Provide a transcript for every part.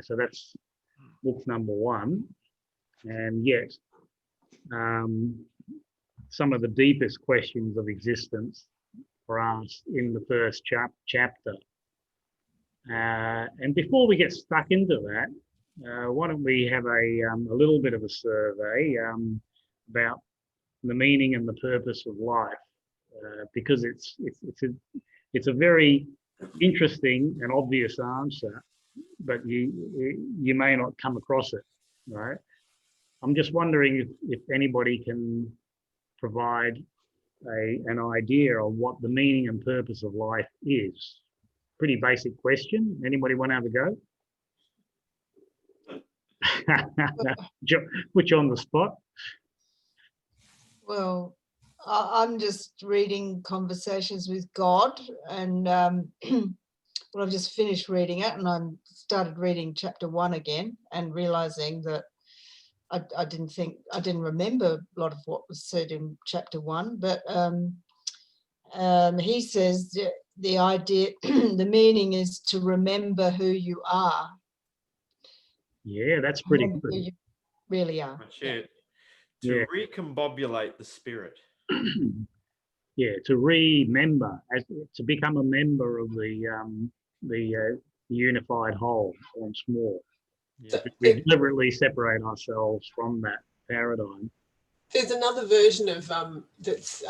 So that's book number one. And yet, some of the deepest questions of existence are asked in the first chapter. And before we get stuck into that, why don't we have a little bit of a survey about the meaning and the purpose of life, because it's a very interesting and obvious answer, but you may not come across it, right? I'm just wondering if anybody can provide an idea of what the meaning and purpose of life is. Pretty basic question. Anybody want to have a go? Put you on the spot. Well, I'm just reading Conversations with God, and well, I've just finished reading it, and I started reading chapter 1 again, and realizing that I didn't remember a lot of what was said in chapter 1, but he says the idea, the meaning is to remember who you are. Yeah, that's pretty good. Who you really are. That's it. To recombobulate the spirit. Yeah, to remember, to become a member of the unified whole once more. Yeah. We deliberately separate ourselves from that paradigm. There's another version of that's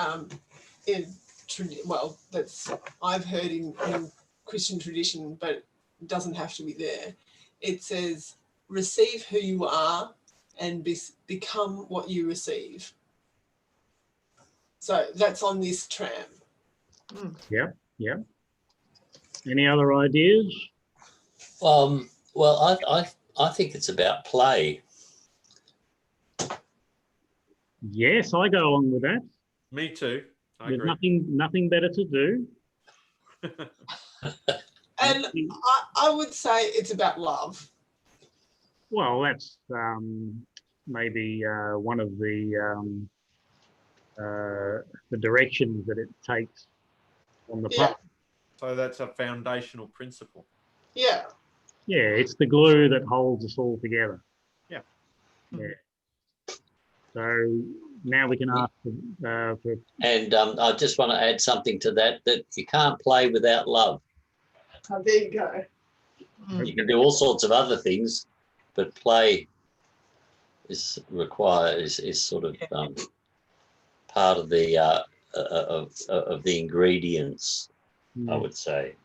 that's I've heard in Christian tradition, but it doesn't have to be there. It says, receive who you are and become what you receive. So that's on this tram. Yeah. Any other ideas? Well, I think it's about play. Yes, I go along with that. Me too. There's nothing better to do. And I would say it's about love. Well, that's maybe one of the directions that it takes on the path. So that's a foundational principle. Yeah. Yeah, it's the glue that holds us all together. Yeah. So now we can ask for... And I just want to add something to that you can't play without love. Oh, there you go. You can do all sorts of other things, but play is sort of part of the ingredients, I would say,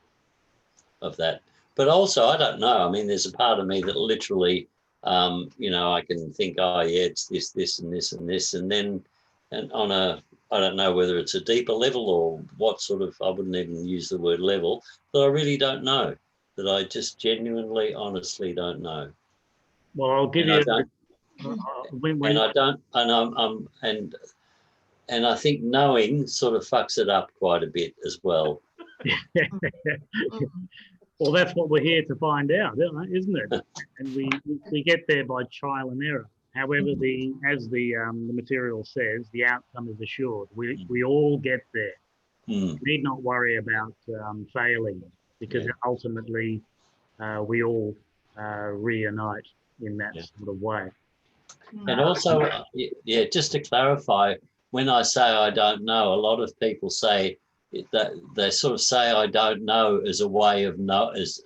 of that. But also, I don't know. I mean, there's a part of me that literally, I can think, oh yeah, it's this, and this, and this, and then, and on a, I don't know whether it's a deeper level or what sort of. I wouldn't even use the word level, but I really don't know. That I just genuinely, honestly don't know. Well, I'll give and you. And I think knowing sort of fucks it up quite a bit as well. Well, that's what we're here to find out, isn't it? And we get there by trial and error. However, as the material says, the outcome is assured. We all get there. We need not worry about failing, because ultimately we all reunite in that sort of way. And also, just to clarify, when I say I don't know, a lot of people say that they sort of say I don't know as a way of know, as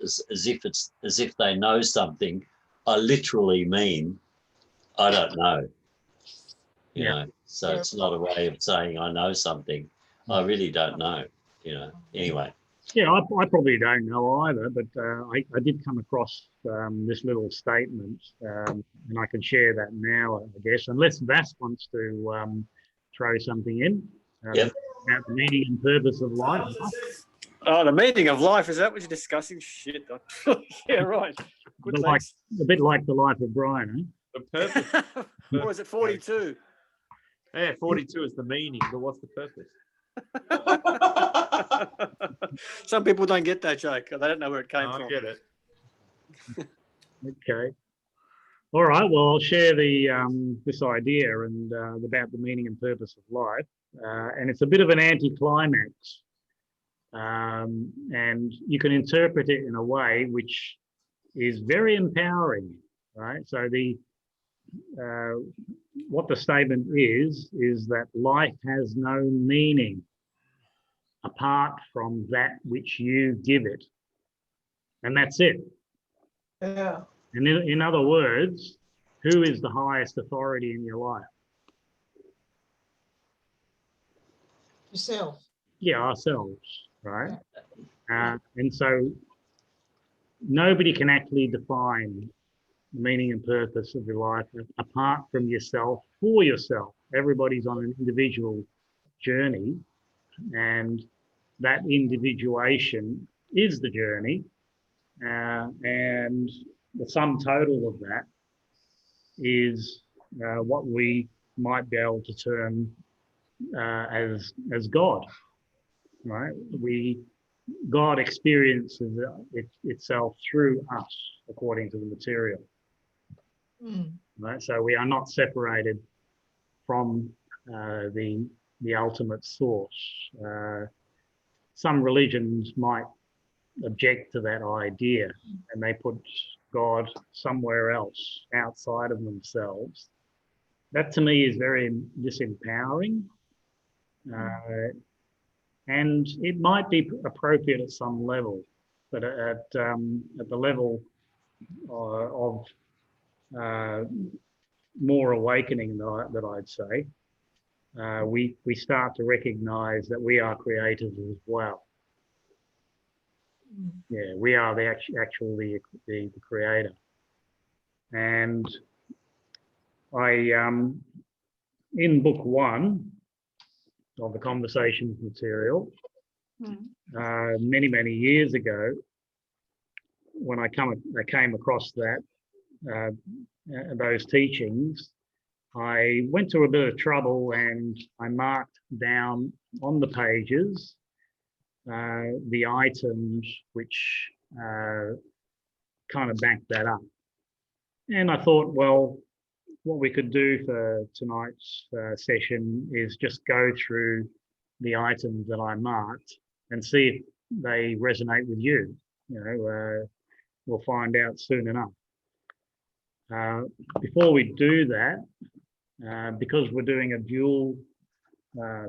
if they know something. I literally mean I don't know. You know, so it's not a way of saying I know something. I really don't know. Anyway. Yeah, I probably don't know either, but I did come across this little statement, and I can share that now, I guess, unless Vass wants to throw something in about the meaning and purpose of life. Oh, the meaning of life, is that what you're discussing? Shit. Yeah, right. Good, a bit like the life of Brian, The purpose. Or is it 42? Yeah, 42 is the meaning, but what's the purpose? Some people don't get that joke. They don't know where it came from. I get it. Okay. All right. Well, I'll share this idea and about the meaning and purpose of life, and it's a bit of an anticlimax, and you can interpret it in a way which is very empowering, right? So what the statement is that life has no meaning apart from that which you give it. And that's it. Yeah. And in other words, who is the highest authority in your life? Yourself. Yeah, ourselves, right? Yeah. And so nobody can actually define the meaning and purpose of your life apart from yourself, for yourself. Everybody's on an individual journey, and that individuation is the journey. And the sum total of that is what we might be able to term as God, right? God experiences itself through us, according to the material, right? So we are not separated from the ultimate source. Some religions might object to that idea, and they put God somewhere else outside of themselves. That to me is very disempowering. And it might be appropriate at some level, but at the level of more awakening that I'd say, we start to recognize that we are creators as well. Yeah, we are the creator. And I in book 1 of the conversations material, many years ago, when I came across those teachings, I went to a bit of trouble and I marked down on the pages the items which kind of backed that up. And I thought, well, what we could do for tonight's session is just go through the items that I marked and see if they resonate with you. We'll find out soon enough. Before we do that, because we're doing a dual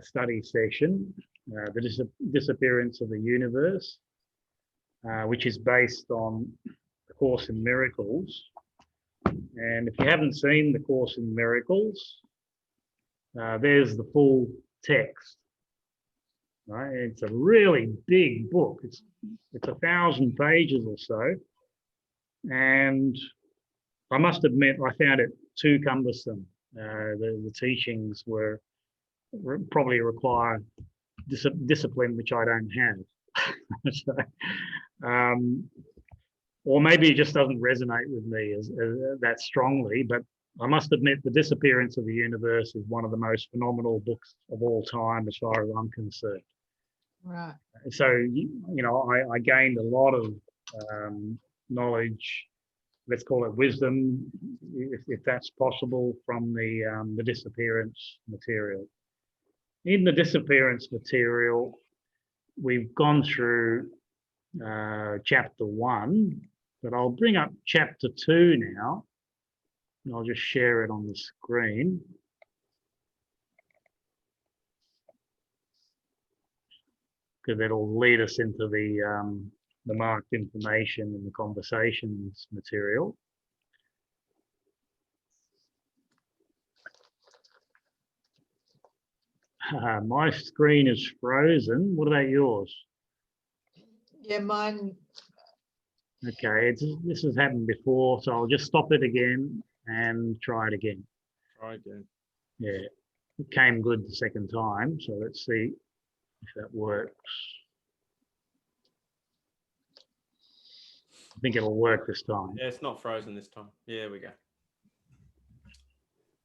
study session, the disappearance of the universe, which is based on the Course in Miracles. And if you haven't seen the Course in Miracles, there's the full text. Right? It's a really big book. It's 1,000 pages or so, and I must admit I found it too cumbersome. The teachings probably require discipline, which I don't have. So, or maybe it just doesn't resonate with me as that strongly. But I must admit, The Disappearance of the Universe is one of the most phenomenal books of all time, as far as I'm concerned. Right. So, I gained a lot of knowledge, let's call it wisdom, if that's possible, from the disappearance material. In the disappearance material, we've gone through chapter 1, but I'll bring up chapter 2 now, and I'll just share it on the screen. Because it'll lead us into the marked information in the conversations material. My screen is frozen. What about yours? Yeah, mine. Okay, this has happened before, so I'll just stop it again and try it again. Try again. Yeah, it came good the second time, so let's see if that works. I think it'll work this time. Yeah, it's not frozen this time. Yeah, we go.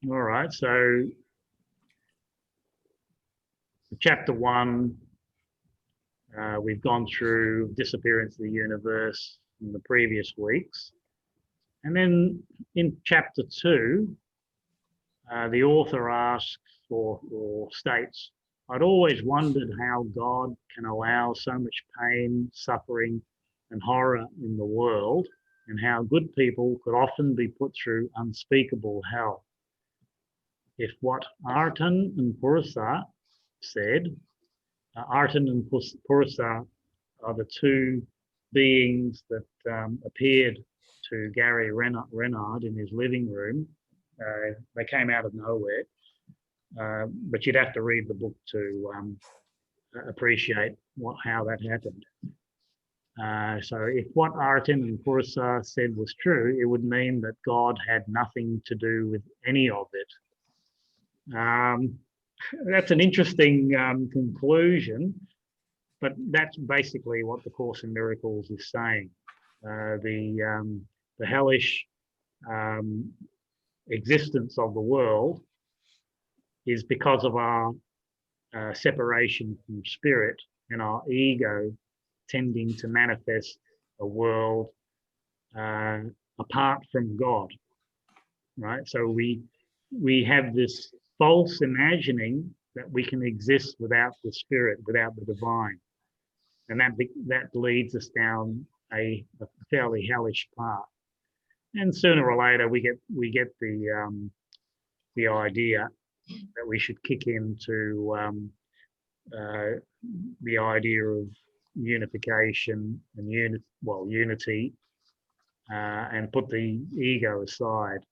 All right, so chapter 1, we've gone through Disappearance of the Universe in the previous weeks. And then in chapter 2, the author asks or states, I'd always wondered how God can allow so much pain, suffering, and horror in the world and how good people could often be put through unspeakable hell. If what Artan and Purusa said, Artan and Purusa are the two beings that appeared to Gary Renard in his living room. They came out of nowhere, but you'd have to read the book to appreciate how that happened. So if what Artan and Purusa said was true, it would mean that God had nothing to do with any of it. That's an interesting conclusion, but that's basically what the Course in Miracles is saying. The hellish existence of the world is because of our separation from spirit and our ego tending to manifest a world apart from God, right? So we have this false imagining that we can exist without the spirit, without the divine, and that leads us down a fairly hellish path. And sooner or later, we get the idea that we should kick into the idea of unification and unity, and put the ego aside.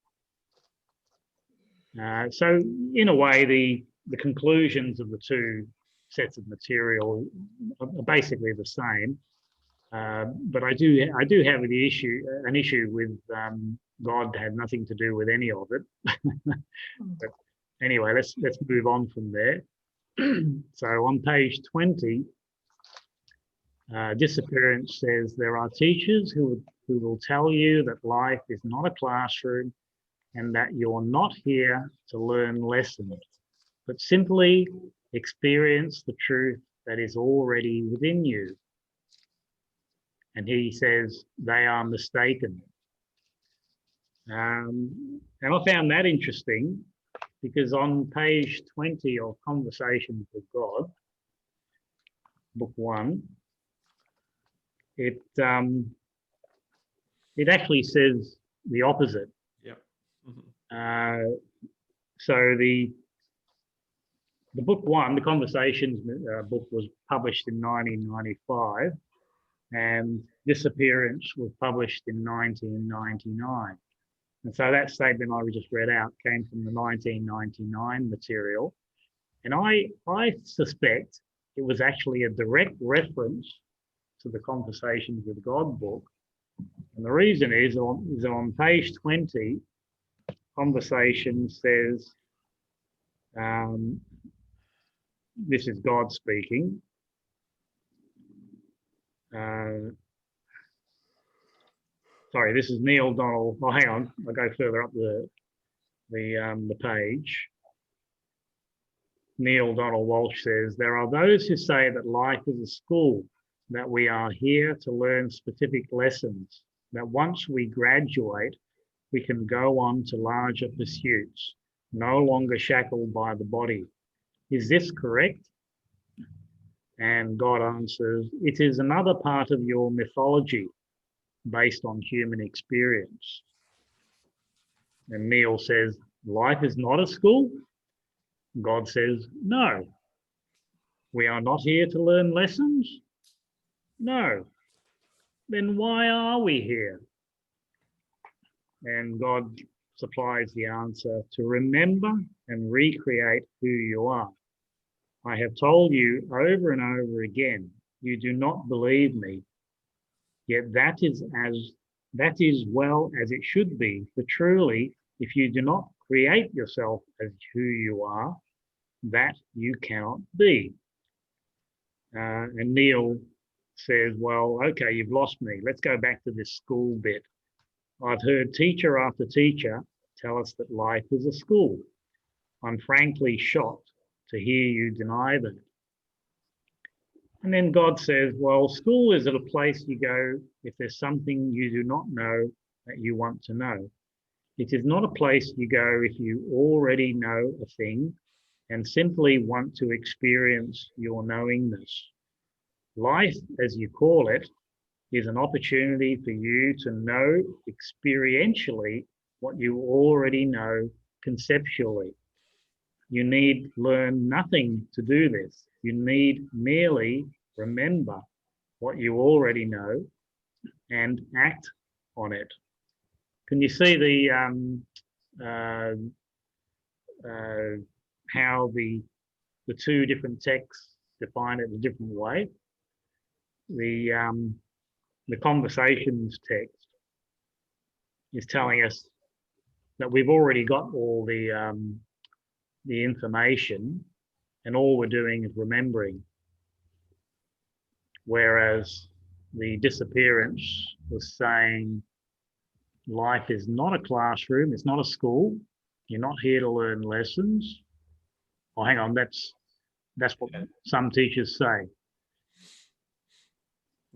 So in a way, the conclusions of the two sets of material are basically the same. But I do have an issue with God had nothing to do with any of it. But anyway, let's move on from there. So on page 20, Disappearance says there are teachers who will tell you that life is not a classroom and that you're not here to learn lessons, but simply experience the truth that is already within you. And he says they are mistaken. And I found that interesting because on page 20 of Conversations with God, book 1, it actually says the opposite. Yep. Mm-hmm. So the book 1, the Conversations book, was published in 1995, and Disappearance was published in 1999. And so that statement I just read out came from the 1999 material. And I suspect it was actually a direct reference to the Conversations with God book. And the reason is on page 20, Conversation says, this is God speaking. Sorry, this is Neil Donald. Oh, hang on, I'll go further up the page. Neil Donald Walsh says, there are those who say that life is a school, that we are here to learn specific lessons, that once we graduate, we can go on to larger pursuits, no longer shackled by the body. Is this correct? And God answers, it is another part of your mythology based on human experience. And Neil says, life is not a school? God says, no. We are not here to learn lessons? No. Then why are we here? And God supplies the answer, to remember and recreate who you are. I have told you over and over again, you do not believe me. Yet that is well as it should be, for truly, if you do not create yourself as who you are, that you cannot be. And Neil says, well, okay, you've lost me. Let's go back to this school bit. I've heard teacher after teacher tell us that life is a school. I'm frankly shocked to hear you deny that. And then God says, well, school is a place you go if there's something you do not know that you want to know. It is not a place you go if you already know a thing and simply want to experience your knowingness. Life, as you call it, is an opportunity for you to know experientially what you already know conceptually. You need learn nothing to do this. You need merely remember what you already know and act on it. Can you see the how the two different texts define it a different way? The conversations text is telling us that we've already got all the information, and all we're doing is remembering. Whereas the disappearance was saying life is not a classroom, it's not a school. You're not here to learn lessons. Oh, hang on, that's what some teachers say.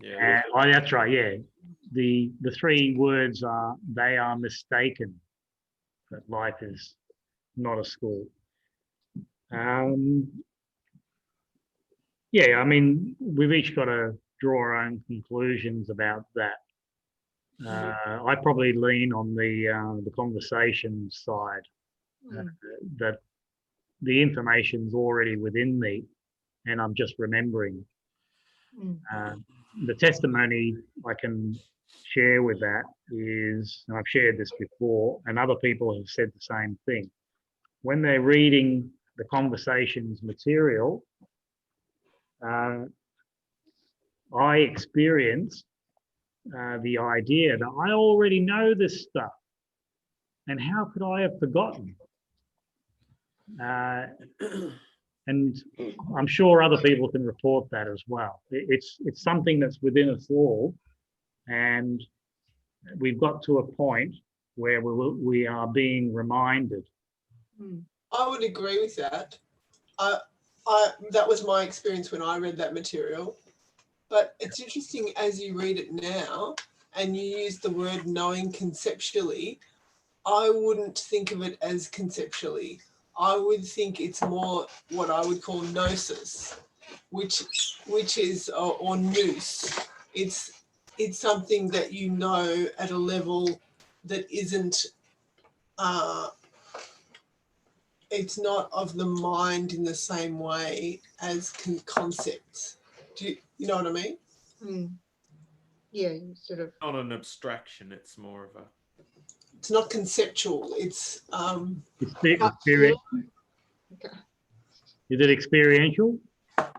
Yeah. Oh, that's right. Yeah, the three words are they are mistaken. That life is not a school. Yeah, I mean, we've each got to draw our own conclusions about that. I probably lean on the conversation side, that the information's already within me, and I'm just remembering. The testimony I can share with that is, and I've shared this before, and other people have said the same thing. When they're reading the conversations material, I experience the idea that I already know this stuff, and how could I have forgotten? And I'm sure other people can report that as well. It's something that's within us all, and we've got to a point where we are being reminded. I would agree with that. That was my experience when I read that material. But it's interesting as you read it now and you use the word knowing conceptually, I wouldn't think of it as conceptually. I would think it's more what I would call gnosis, which is or nous. It's something that you know at a level that isn't. It's not of the mind in the same way as concepts. Do you know what I mean? Yeah, sort of. Not an abstraction, it's more of a. It's not conceptual. It's experiential. Okay. Is it experiential? Because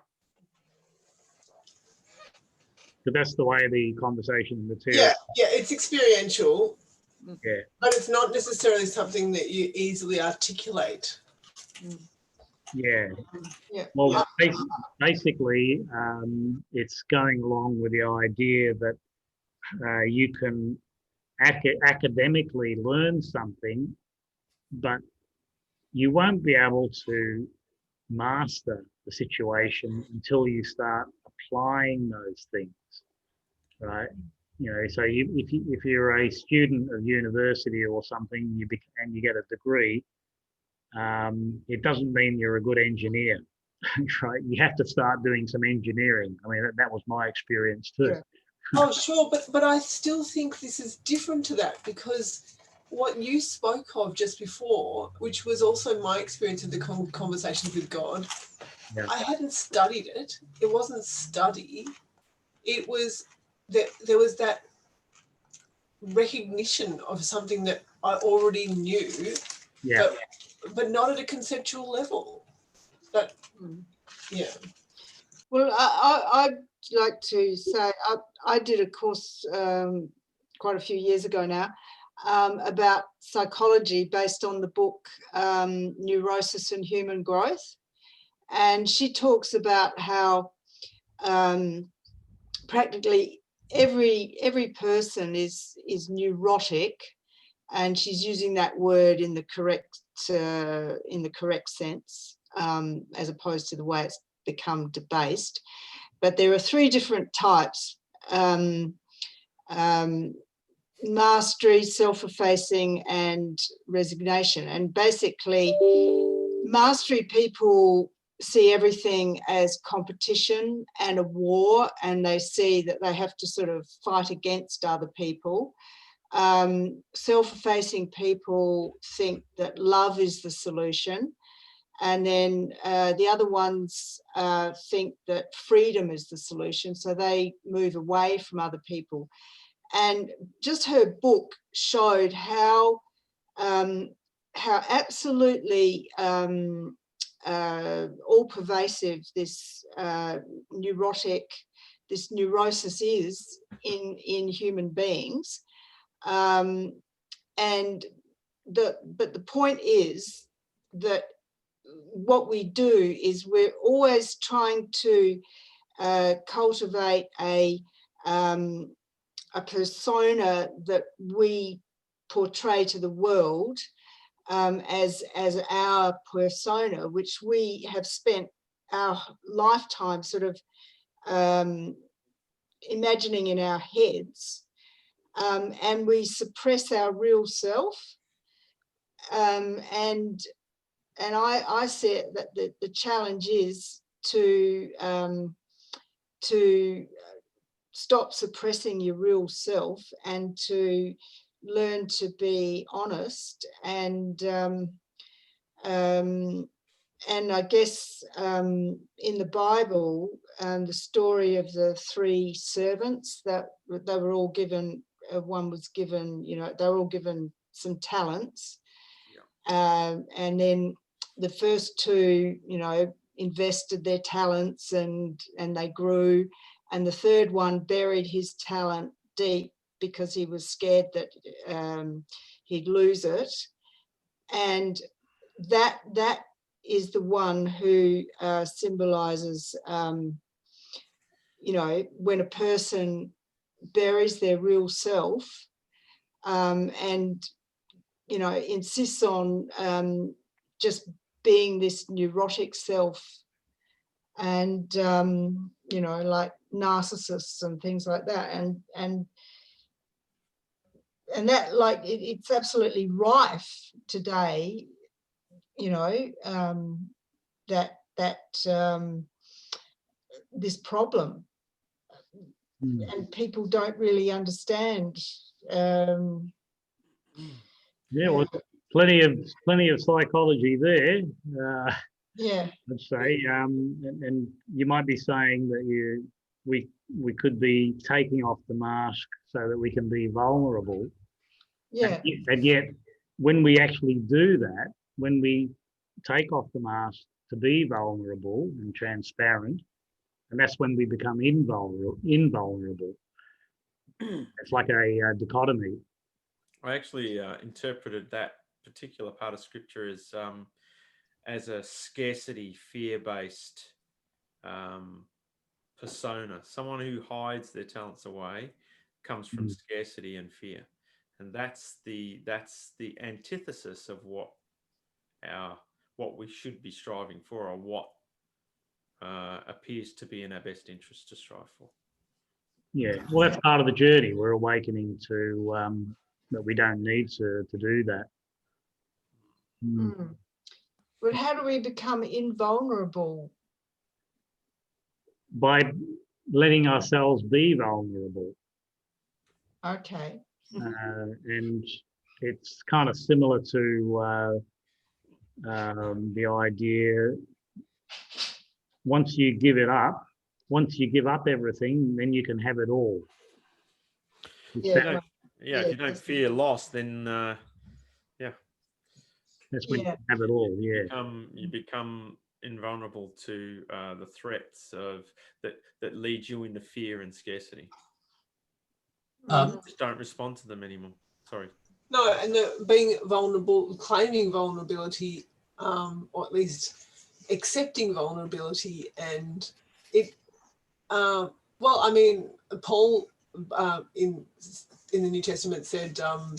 that's the way the conversation material. Yeah, it's experiential. Yeah. But it's not necessarily something that you easily articulate. Yeah. Yeah. Well, basically, it's going along with the idea that you can academically learn something, but you won't be able to master the situation until you start applying those things, right? You know, so if you're a student of university or something, and you get a degree, it doesn't mean you're a good engineer, right? You have to start doing some engineering. I mean, that was my experience too. Yeah. Oh, sure, but I still think this is different to that, because what you spoke of just before, which was also my experience of the conversations with God, Yeah. I hadn't studied it. It wasn't study. It was that there was that recognition of something that I already knew, Yeah. but not at a conceptual level. But yeah. Well, I'd like to say I did a course quite a few years ago now about psychology based on the book Neurosis and Human Growth. And she talks about how practically every person is neurotic, and she's using that word in the correct sense, as opposed to the way it's become debased. But there are three different types: mastery, self-effacing, and resignation. And basically, mastery people see everything as competition and a war, and they see that they have to sort of fight against other people. Self-effacing people think that love is the solution, and then the other ones think that freedom is the solution, so they move away from other people. And just her book showed how absolutely all-pervasive this neurosis is in human beings. But the point is that what we do is we're always trying to cultivate a persona that we portray to the world as our persona, which we have spent our lifetime sort of imagining in our heads, and we suppress our real self. And I see that the challenge is to stop suppressing your real self and to learn to be honest. And I guess in the Bible, the story of the 3 servants, that they were all given, one was given, they were all given some talents. And then the first 2, invested their talents and they grew. And the third one buried his talent deep because he was scared that he'd lose it. And that is the one who symbolizes, when a person buries their real self and, insists on just being this neurotic self, and, like narcissists and things like that. And that, like, it's absolutely rife today, this problem. And people don't really understand. Well, plenty of psychology there. Yeah. I'd say, and you might be saying that we could be taking off the mask so that we can be vulnerable. Yeah. And yet, when we actually do that, when we take off the mask to be vulnerable and transparent, and that's when we become invulnerable. It's like a dichotomy. I actually interpreted that particular part of scripture as a scarcity, fear-based persona. Someone who hides their talents away comes from scarcity and fear, and that's the antithesis of what we should be striving for, or what appears to be in our best interest to strive for. Yeah, well, that's part of the journey. We're awakening to that we don't need to do that. But how do we become invulnerable? By letting ourselves be vulnerable. Okay. And it's kind of similar to the idea, once you give up everything, then you can have it all. Yeah. If you don't fear loss, then that's when you can have it all. Yeah. You become invulnerable to the threats that lead you into fear and scarcity. Just don't respond to them anymore. Sorry. No, and being vulnerable, claiming vulnerability, or at least accepting vulnerability, and it. Paul in the New Testament said, somewhere,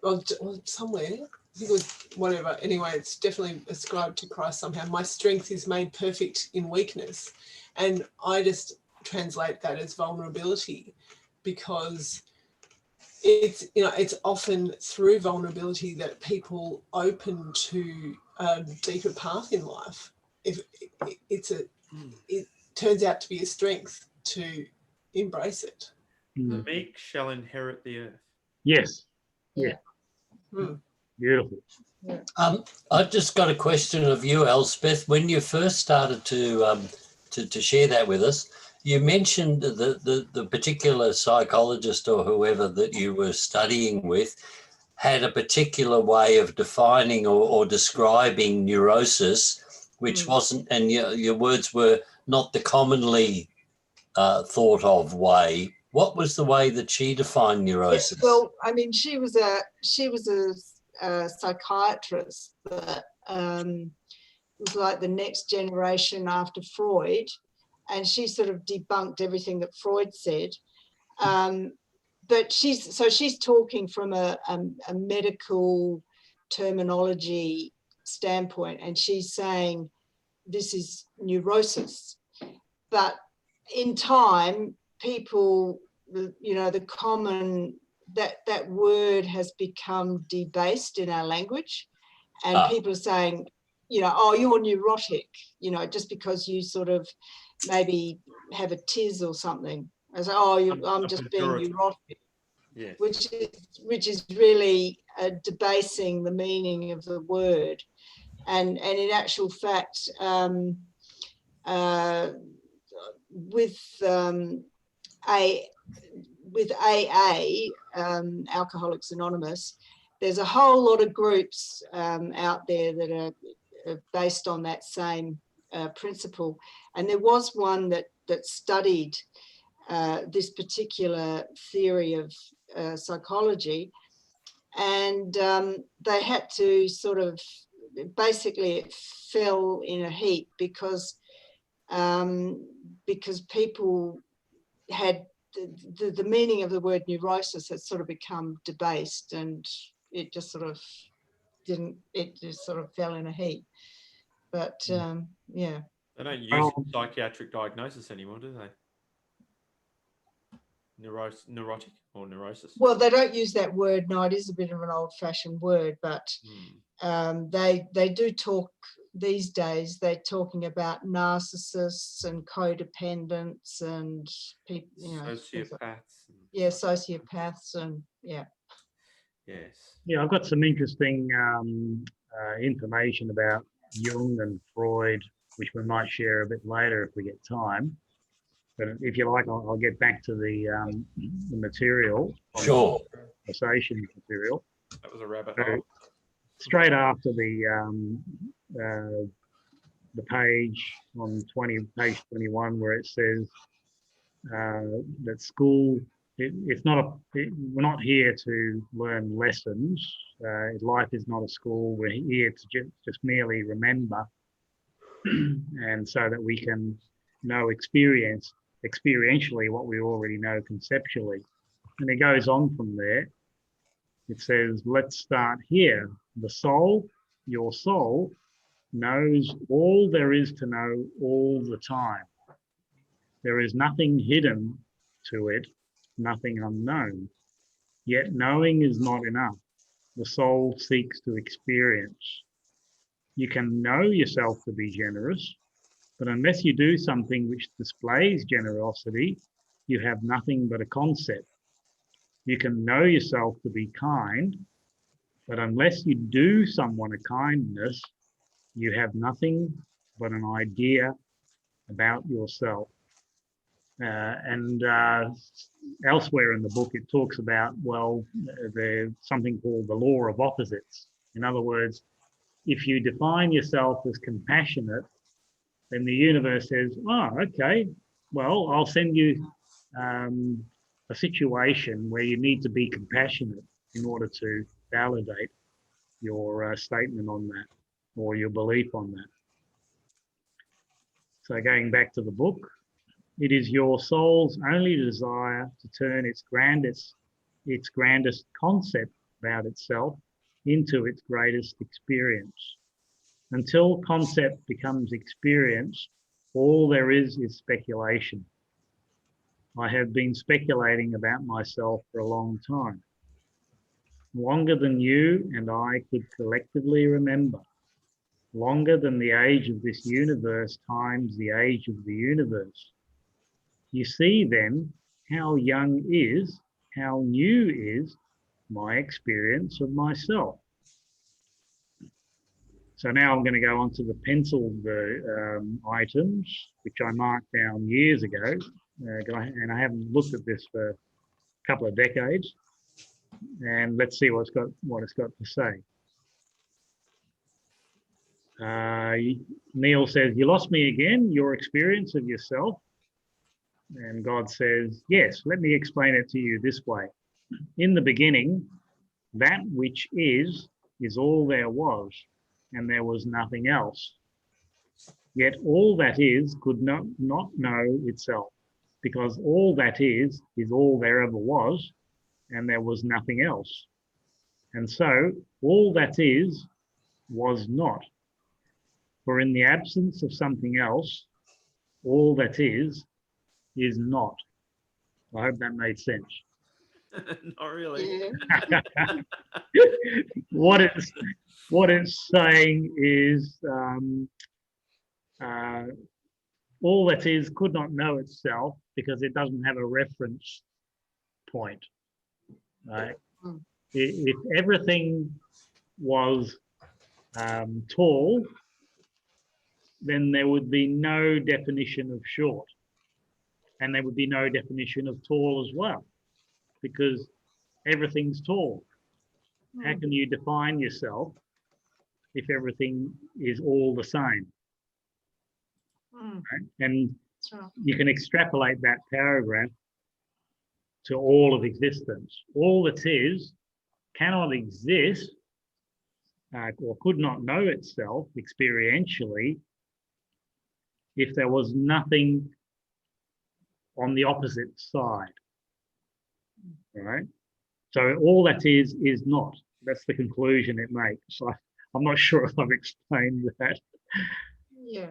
I think it was whatever. Anyway, it's definitely ascribed to Christ somehow. My strength is made perfect in weakness, and I just translate that as vulnerability, because it's often through vulnerability that people open to a deeper path in life. If it turns out to be a strength to embrace it. The meek shall inherit the earth. Yes. Yeah. Beautiful. I've just got a question of you, Elspeth. When you first started to share that with us, you mentioned the particular psychologist or whoever that you were studying with had a particular way of defining or describing neurosis, which wasn't, and your words were not the commonly thought of way. What was the way that she defined neurosis? Yeah, well, I mean, she was a psychiatrist that was like the next generation after Freud, and she sort of debunked everything that Freud said. But she's talking from a medical terminology standpoint, and she's saying this is neurosis. But in time, people, the common, that word has become debased in our language, and people are saying, oh, you're neurotic, just because you sort of maybe have a tiz or something. I say, I'm just being neurotic. Yes. Which is really debasing the meaning of the word, and in actual fact, with AA, Alcoholics Anonymous, there's a whole lot of groups out there that are based on that same principle, and there was one that studied this particular theory of psychology, and they had to sort of, basically it fell in a heap because people had the meaning of the word neurosis had sort of become debased, and it just sort of fell in a heap. But yeah. They don't use psychiatric diagnosis anymore, do they? Neurotic or neurosis? Well, they don't use that word. No, it is a bit of an old-fashioned word, but they do talk these days. They're talking about narcissists and codependents and people, sociopaths. Sociopaths and yeah. Yes. Yeah, I've got some interesting information about Jung and Freud, which we might share a bit later if we get time. But if you like, I'll get back to the material. Sure. Conversation material. That was a rabbit hole. Straight after the page on page 21, where it says that school, we're not here to learn lessons. Life is not a school. We're here to just merely remember, and so that we can know experientially what we already know conceptually. And it goes on from there. It says, let's start here. The soul, your soul, knows all there is to know all the time. There is nothing hidden to it, nothing unknown. Yet knowing is not enough. The soul seeks to experience. You can know yourself to be generous, but unless you do something which displays generosity, you have nothing but a concept. You can know yourself to be kind, but unless you do someone a kindness, you have nothing but an idea about yourself. And elsewhere in the book, it talks about, there's something called the law of opposites. In other words, if you define yourself as compassionate, then the universe says, okay, well, I'll send you a situation where you need to be compassionate in order to validate your statement on that or your belief on that. So going back to the book, it is your soul's only desire to turn its grandest concept about itself into its greatest experience. Until concept becomes experience, all there is speculation. I have been speculating about myself for a long time, longer than you and I could collectively remember. longer than the age of this universe times the age of the universe. You see then how young is, how new is my experience of myself. So now I'm going to go on to the penciled items, which I marked down years ago, and I haven't looked at this for a couple of decades. And let's see what it's got to say. Neil says, "You lost me again, your experience of yourself." And God says, "Yes, let me explain it to you this way. In the beginning, that which is all there was, and there was nothing else. Yet all that is could not know itself, because all that is all there ever was, and there was nothing else. And so all that is was not. For in the absence of something else, all that is not." I hope that made sense. Not really. Yeah. what it's saying is all that is could not know itself because it doesn't have a reference point, right? Mm. If everything was tall, then there would be no definition of short, and there would be no definition of tall as well, because everything's tall. How can you define yourself if everything is all the same? Right? And That's right. you can extrapolate that paragraph to all of existence. All that is cannot exist or could not know itself experientially if there was nothing on the opposite side. Right? So all that is not. That's the conclusion it makes. So I'm not sure if I've explained that. Yeah.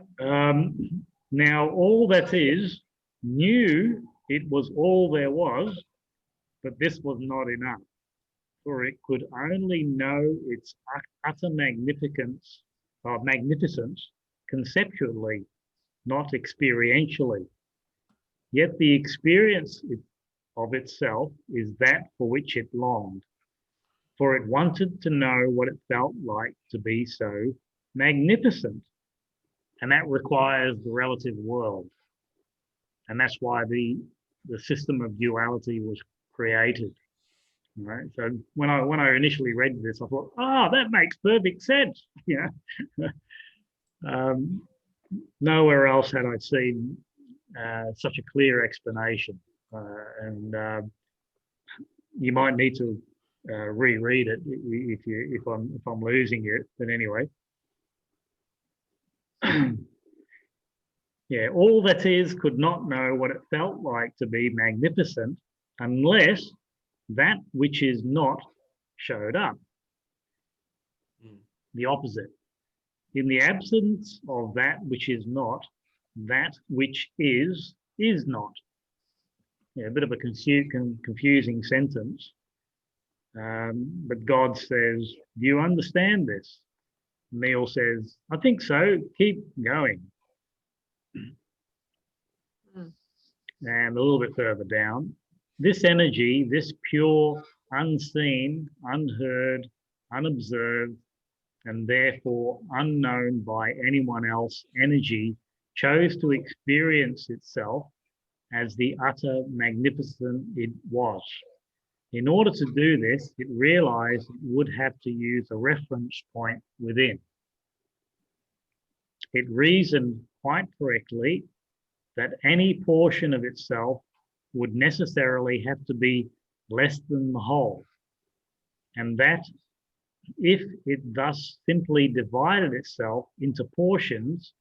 Now, all that is knew it was all there was, but this was not enough, for it could only know its utter magnificence conceptually, not experientially. Yet the experience of itself is that for which it longed, for it wanted to know what it felt like to be so magnificent. And that requires the relative world. And that's why the system of duality was created. Right? So when I initially read this, I thought, that makes perfect sense. Yeah. Nowhere else had I seen such a clear explanation. And you might need to reread it if I'm losing it. But anyway. Yeah, all that is could not know what it felt like to be magnificent unless that which is not showed up. The opposite. In the absence of that which is not, that which is not. Yeah, a bit of a confusing sentence. But God says, "Do you understand this?" Neil says, "I think so. Keep going." And a little bit further down, this energy, this pure, unseen, unheard, unobserved, and therefore unknown by anyone else energy, chose to experience itself as the utter magnificent it was. In order to do this, it realized it would have to use a reference point within. It reasoned quite correctly that any portion of itself would necessarily have to be less than the whole, and that if it thus simply divided itself into portions,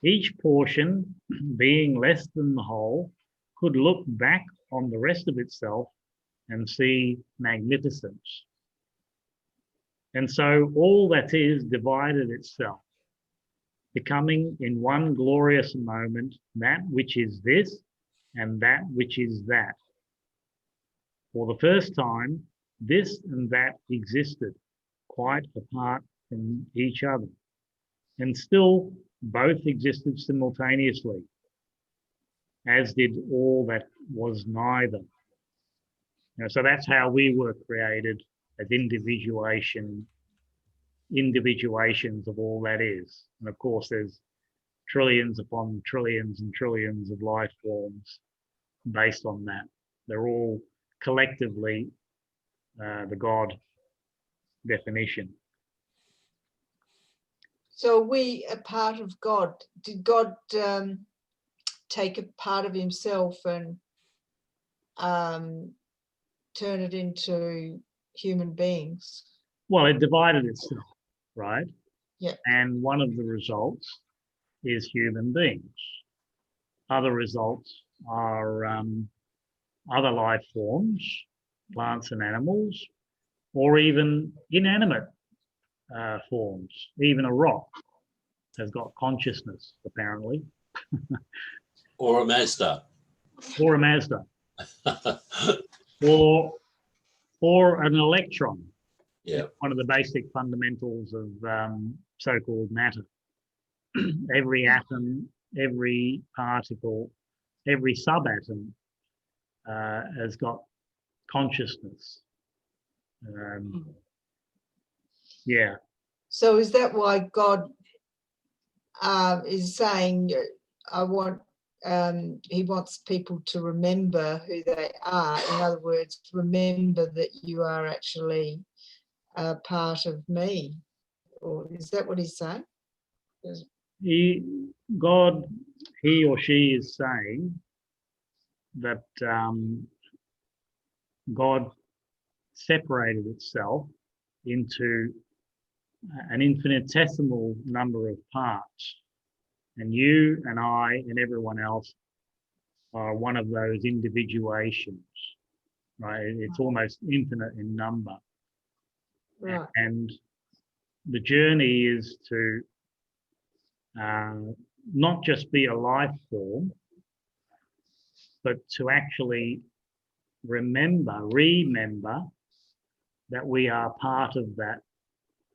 each portion, being less than the whole, could look back on the rest of itself and see magnificence. And so all that is divided itself, becoming in one glorious moment that which is this and that which is that. For the first time, this and that existed quite apart from each other. and still both existed simultaneously, as did all that was neither. So that's how we were created, as individuations of all that is. And of course, there's trillions upon trillions and trillions of life forms based on that. They're all collectively the God definition. So we are part of God. Did God take a part of himself and turn it into human beings? Well, it divided itself, right? Yeah. And one of the results is human beings. Other results are other life forms, plants and animals, or even inanimate forms. Even a rock has got consciousness, apparently. Or a Mazda. Or a Mazda. or an electron. Yeah. One of the basic fundamentals of so-called matter. Every atom, every particle, every subatom has got consciousness. Yeah. So is that why God is saying, he wants people to remember who they are? In other words, remember that you are actually a part of me. Or is that what he's saying? He or she is saying that God separated itself into an infinitesimal number of parts. And you and I and everyone else are one of those individuations, right? It's almost infinite in number. Right. And the journey is to not just be a life form, but to actually remember that we are part of that,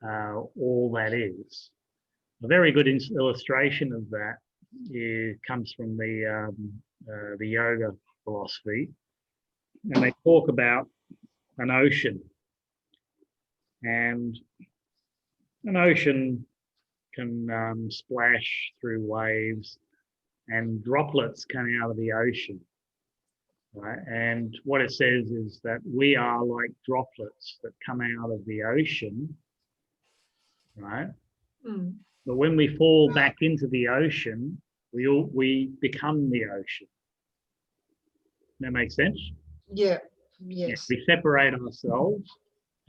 all that is. A very good illustration of that comes from the yoga philosophy, and they talk about an ocean, and an ocean can splash through waves, and droplets come out of the ocean, right? And what it says is that we are like droplets that come out of the ocean, right? Mm. But when we fall back into the ocean, we become the ocean. That makes sense? Yeah. Yeah, Yes. we separate ourselves,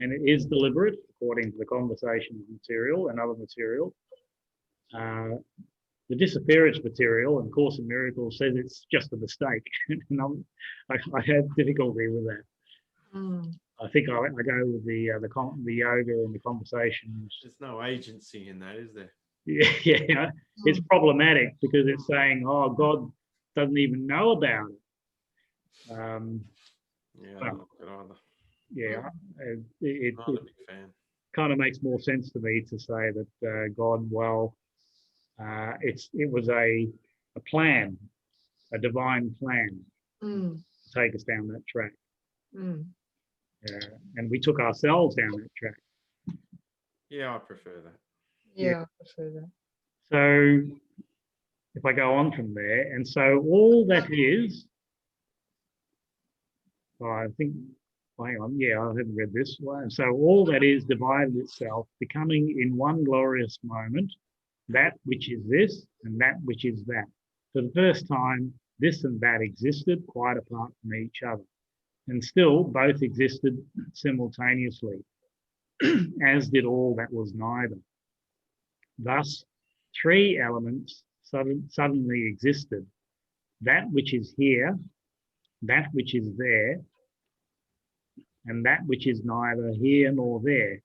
and it is deliberate, according to the conversation material and other material. The disappearance material and Course in Miracles says it's just a mistake, and I have difficulty with that. Mm. I think I go with the yoga and the conversations. There's no agency in that, is there? Yeah, it's problematic because it's saying, "Oh, God doesn't even know about it." Yeah, I don't like it either. Yeah, Not a big fan. kind of makes more sense to me to say that God, well, it was a plan, a divine plan Mm. to take us down that track, Mm. and we took ourselves down that track. Yeah, I prefer that. Yeah, I prefer that. So if I go on from there, and so all that is, I think, hang on, yeah, I haven't read this one. So all that is divided itself, becoming in one glorious moment that which is this and that which is that. For the first time, this and that existed quite apart from each other, and still both existed simultaneously, as did all that was neither. Thus, three elements suddenly existed: that which is here, that which is there, and that which is neither here nor there,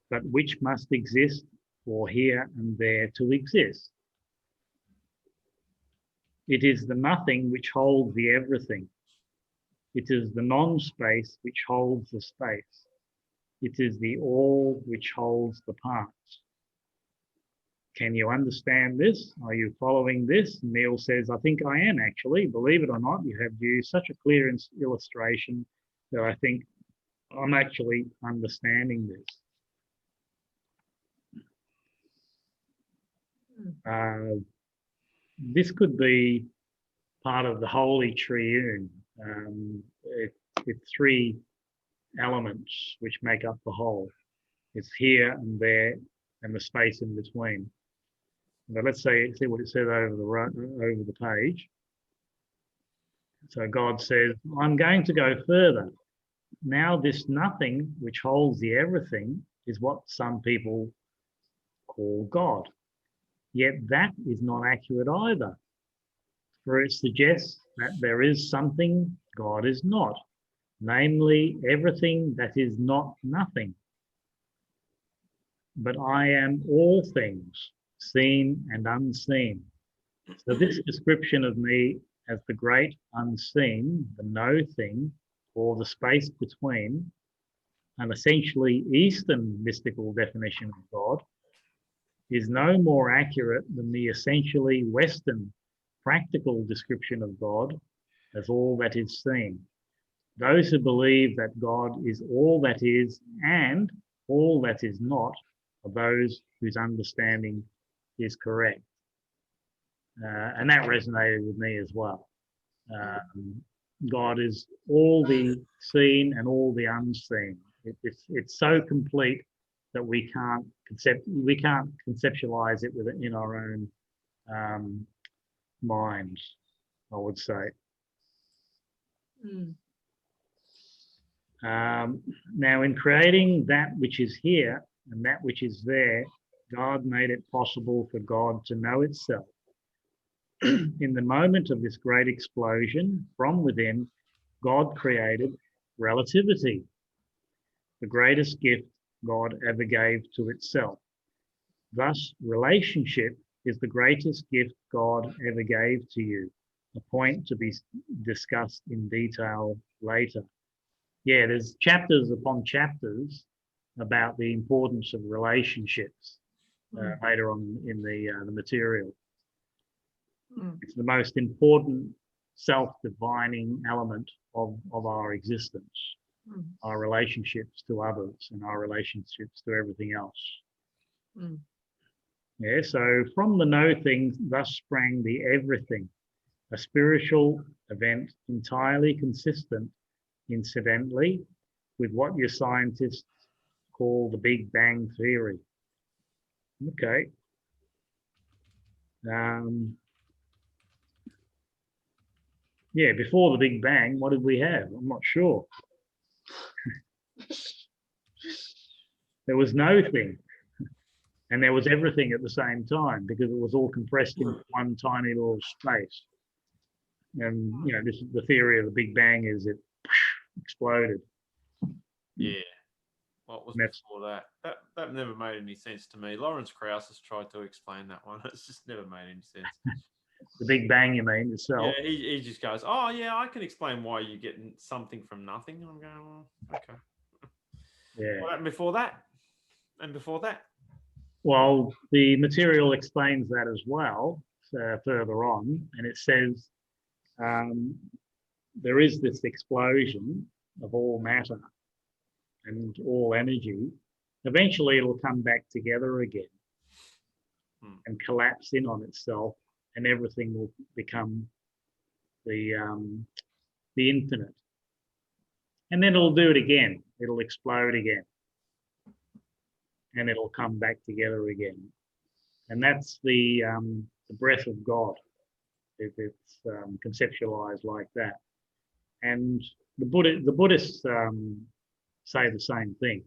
but which must exist for here and there to exist. It is the nothing which holds the everything. It is the non-space which holds the space. It is the all which holds the parts. Can you understand this? Are you following this? Neil says, I think I am actually. Believe it or not, you have used such a clear illustration that I think I'm actually understanding this. This could be part of the Holy Triune. It's three elements which make up the whole. It's here and there and the space in between. But let's see what it says over the page. So God says, I'm going to go further. Now this nothing which holds the everything is what some people call God. Yet that is not accurate either, for it suggests that there is something God is not, namely everything that is not nothing. But I am all things, seen and unseen. So this description of me as the great unseen, the no thing, or the space between, an essentially Eastern mystical definition of God, is no more accurate than the essentially Western practical description of God as all that is seen. Those who believe that God is all that is and all that is not are those whose understanding is correct. And that resonated with me as well. God is all the seen and all the unseen. It's so complete that we can't conceptualize it in our own minds, I would say. Now, in creating that which is here and that which is there, God made it possible for God to know itself. In the moment of this great explosion from within, God created relativity, the greatest gift God ever gave to itself. Thus, relationship is the greatest gift God ever gave to you, a point to be discussed in detail later. Yeah, there's chapters upon chapters about the importance of relationships later on in the material. It's the most important self-defining element of our existence, our relationships to others and our relationships to everything else. Yeah, so from the no thing thus sprang the everything, a spiritual event entirely consistent, incidentally, with what your scientists call the Big Bang Theory. Okay. Yeah, before the Big Bang, what did we have? I'm not sure. There was no thing. And there was everything at the same time because it was all compressed into one tiny little space. And, you know, this is the theory of the Big Bang is it exploded. Yeah. What was before that? That never made any sense to me. Lawrence Krauss has tried to explain that one. It's just never made any sense. The Big Bang, you mean, itself? Yeah, he just goes, oh, yeah, I can explain why you're getting something from nothing. I'm going, well, okay. Yeah. What happened before that? And before that? Well, the material explains that as well further on. And it says there is this explosion of all matter and all energy. Eventually, it'll come back together again and collapse in on itself, and everything will become the infinite. And then it'll do it again. It'll explode again. And it'll come back together again. And that's the breath of God, if it's conceptualized like that. And the Buddhists say the same thing.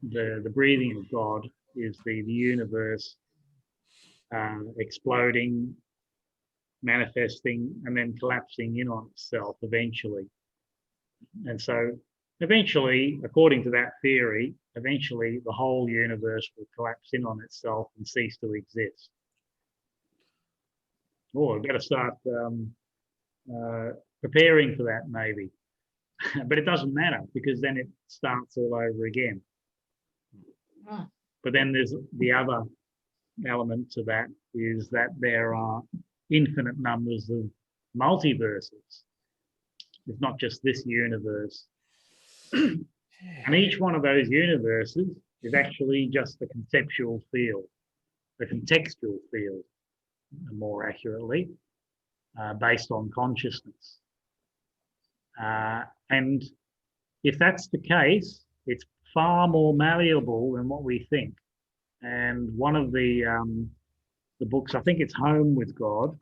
The breathing of God is the universe exploding, manifesting, and then collapsing in on itself eventually. And so eventually, according to that theory, eventually the whole universe will collapse in on itself and cease to exist. Oh, I've got to start preparing for that maybe. But it doesn't matter because then it starts all over again. But then there's the other element to that is that there are infinite numbers of multiverses. It's not just this universe. And each one of those universes is actually just a conceptual field, a contextual field, more accurately, based on consciousness. And if that's the case, it's far more malleable than what we think. And one of the books, I think it's Home with God,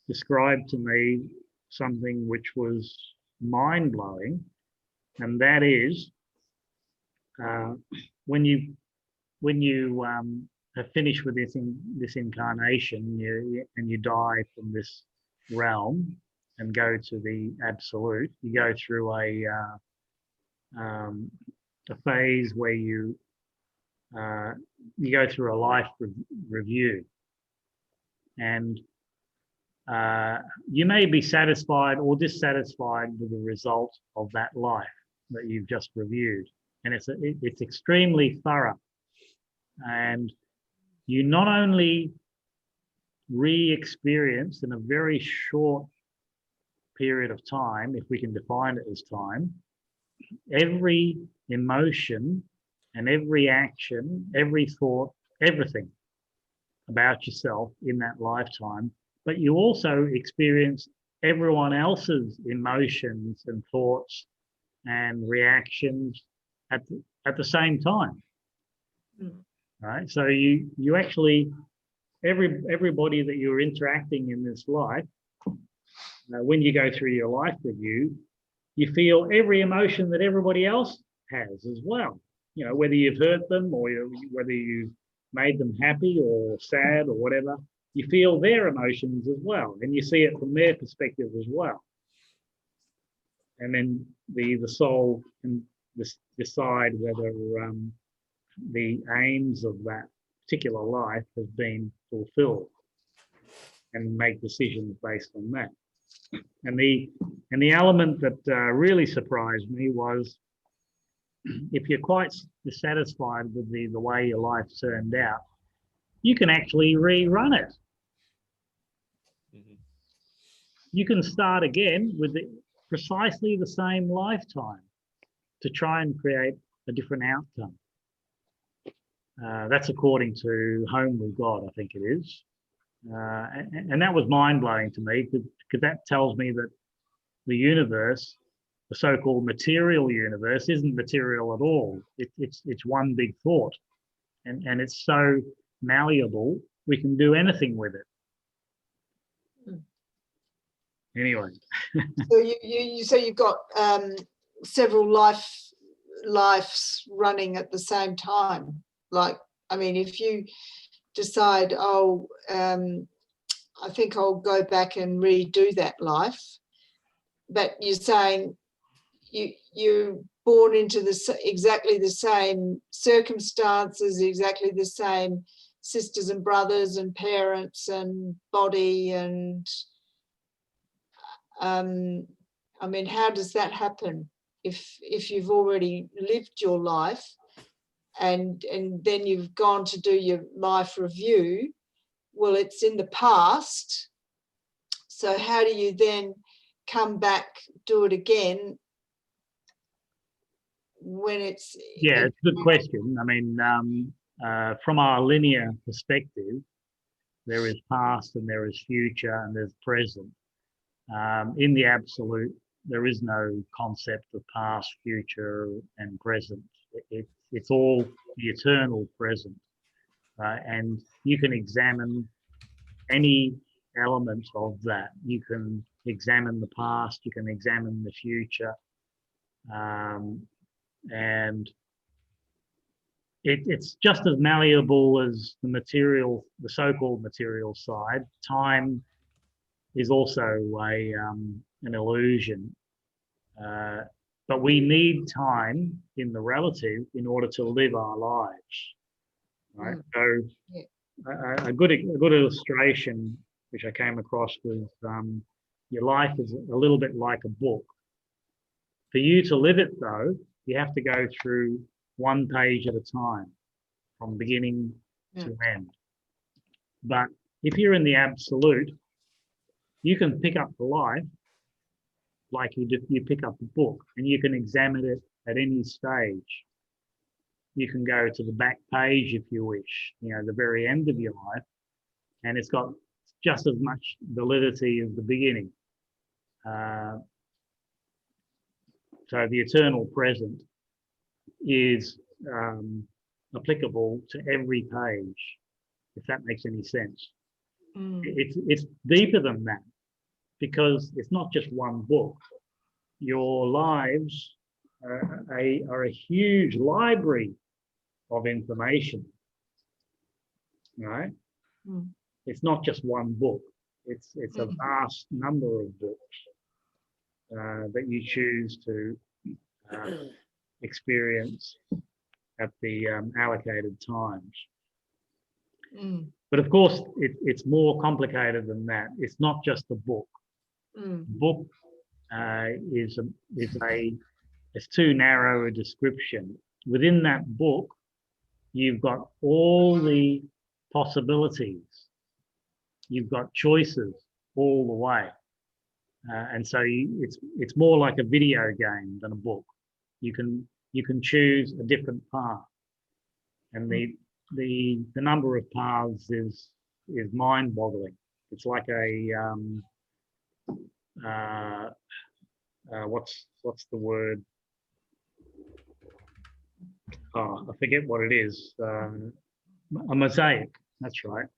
described to me something which was mind-blowing, and that is when you have finished with this incarnation, and you die from this realm and go to the absolute, you go through a phase where you go through a life review, and you may be satisfied or dissatisfied with the result of that life that you've just reviewed, and it's extremely thorough, and you not only re-experience in a very short period of time, if we can define it as time, every emotion and every action, every thought, everything about yourself in that lifetime, but you also experience everyone else's emotions and thoughts and reactions at the same time. Right? So you actually, everybody that you're interacting in this life, when you go through your life review, you feel every emotion that everybody else has as well. You know, whether you've hurt them or whether you made them happy or sad or whatever, you feel their emotions as well, and you see it from their perspective as well. And then the soul can decide whether the aims of that particular life have been fulfilled, and make decisions based on that. And the element that really surprised me was, if you're quite dissatisfied with the way your life turned out, you can actually rerun it. Mhm. You can start again with precisely the same lifetime to try and create a different outcome. That's according to Home with God, I think it is. And that was mind-blowing to me, because that tells me that the universe, the so-called material universe, isn't material at all. It's one big thought, and it's so malleable, we can do anything with it. Anyway. So you've got several lives running at the same time. Like, I mean, if you decide, I think I'll go back and redo that life, but you're saying you're born into exactly the same circumstances, exactly the same sisters and brothers and parents and body, and I mean, how does that happen if you've already lived your life and then you've gone to do your life review? Well, it's in the past, so how do you then come back, do it again when it's... Yeah, it's a good question. I mean, from our linear perspective, there is past and there is future and there's present. In the absolute, there is no concept of past, future, and present. It's all the eternal present. And you can examine any element of that. You can examine the past, you can examine the future, and it's just as malleable as the material, the so-called material side. Time is also an illusion, but we need time in the relative in order to live our lives, right? So a good illustration which I came across was, your life is a little bit like a book. For you to live it, though, you have to go through one page at a time, from beginning to end. But if you're in the absolute, you can pick up the life like you pick up a book, and you can examine it at any stage. You can go to the back page if you wish, the very end of your life, and it's got just as much validity as the beginning. So the eternal present is applicable to every page, if that makes any sense. It's deeper than that, because it's not just one book. Your lives are a huge library of information, right? It's not just one book. It's a vast number of books that you choose to experience at the allocated times. But of course, it's more complicated than that. It's not just the book. Book is too narrow a description. Within that book, you've got all the possibilities. You've got choices all the way, and so it's more like a video game than a book. You can choose a different path, and the number of paths is mind-boggling. It's like a what's the word? Oh, I forget what it is. A mosaic. That's right.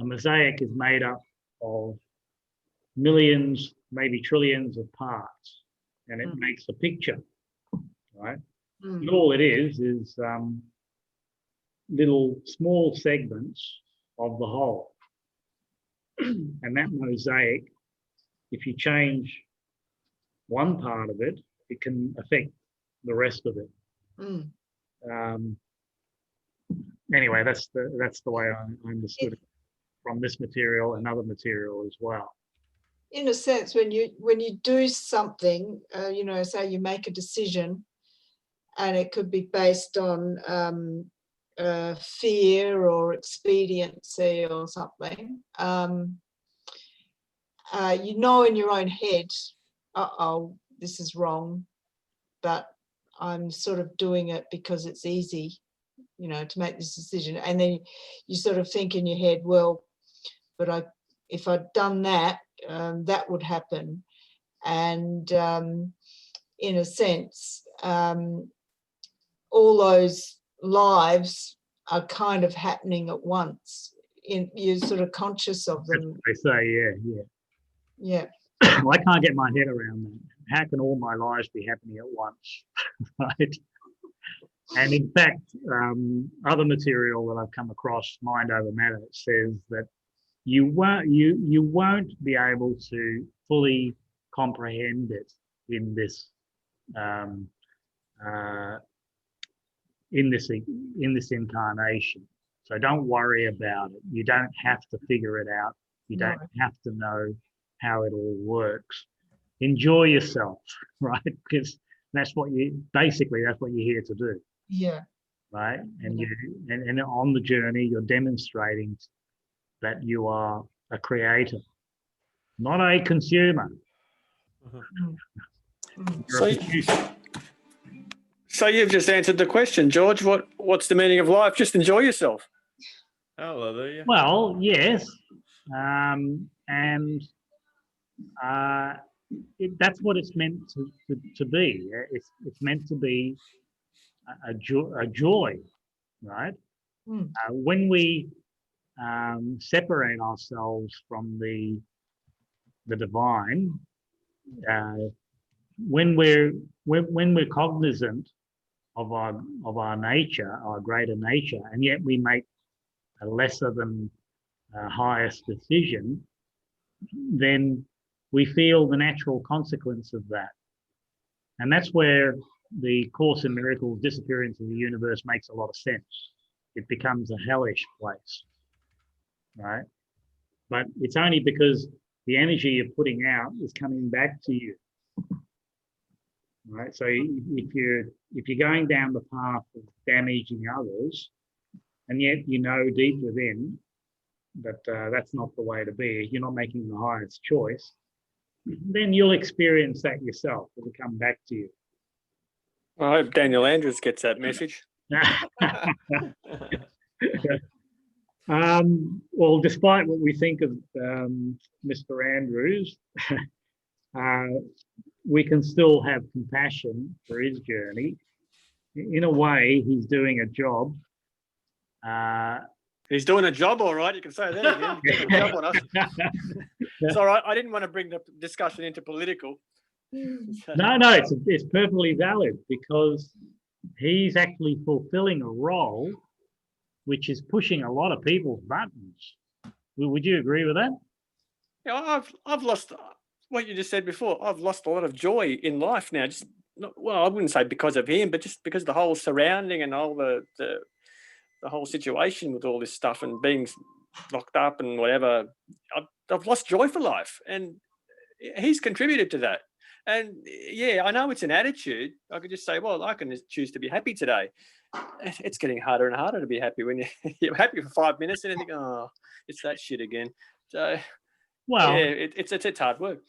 A mosaic is made up of millions, maybe trillions of parts, and it makes a picture, right? And all it is little small segments of the whole. And that mosaic, if you change one part of it, it can affect the rest of it. Anyway, that's the way I understood it from this material and other material as well. In a sense, when you do something, say you make a decision, and it could be based on fear or expediency or something, in your own head, this is wrong, but I'm sort of doing it because it's easy, to make this decision. And then you sort of think in your head, well, but if I'd done that, that would happen. And in a sense, all those lives are kind of happening at once. You're sort of conscious of them. That's what they say, yeah. Well, I can't get my head around that. How can all my lives be happening at once, right? And in fact, other material that I've come across, Mind Over Matter, says that you won't be able to fully comprehend it in this incarnation. So don't worry about it. You don't have to figure it out. You don't have to know how it all works. Enjoy yourself, right? Because that's what you're here to do. Yeah. Right. And and on the journey, you're demonstrating that you are a creator, not a consumer. So you've just answered the question, George. What's the meaning of life? Just enjoy yourself. Hallelujah. Well, yes. That's what it's meant to be. It's meant to be a joy, right? When we separate ourselves from the divine, when we're cognizant of our nature, our greater nature, and yet we make a lesser than highest decision, then we feel the natural consequence of that. And that's where the Course in Miracles disappearance of the universe makes a lot of sense. It becomes a hellish place, right? But it's only because the energy you're putting out is coming back to you, right? So if you're going down the path of damaging others, and yet deep within but that's not the way to be. You're not making the highest choice. Then you'll experience that yourself. It'll come back to you. I hope Daniel Andrews gets that message. Well, despite what we think of Mr. Andrews, we can still have compassion for his journey. In a way, he's doing a job. He's doing a job, all right. You can say that again. He's doing a job on us. It's all right. I didn't want to bring the discussion into political. No, it's perfectly valid because he's actually fulfilling a role which is pushing a lot of people's buttons. Would you agree with that? Yeah, I've lost what you just said before. I've lost a lot of joy in life now. Just I wouldn't say because of him, but just because of the whole surrounding and all the whole situation with all this stuff and being locked up and whatever. I've lost joy for life, and he's contributed to that. And yeah, I know it's an attitude. I could just say, well, I can just choose to be happy today. It's getting harder and harder to be happy when you're happy for 5 minutes and then think, oh, it's that shit again. So, well, yeah, it's hard work.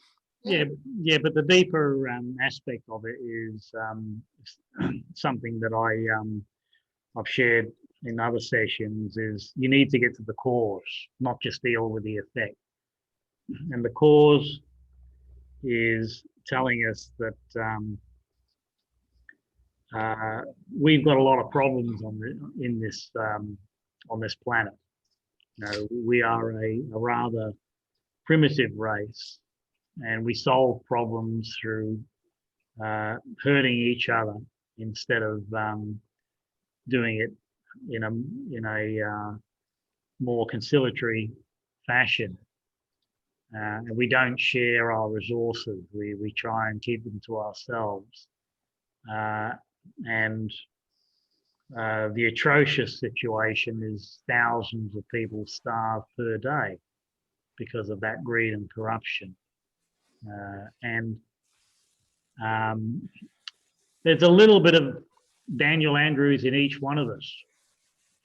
Yeah, but the deeper aspect of it is something that I've shared in other sessions. Is you need to get to the cause, not just deal with the effect. And the cause is telling us that we've got a lot of problems on this planet. You know, we are a rather primitive race, and we solve problems through hurting each other instead of doing it in a more conciliatory fashion. And we don't share our resources. We try and keep them to ourselves. And the atrocious situation is thousands of people starve per day because of that greed and corruption. And there's a little bit of Daniel Andrews in each one of us,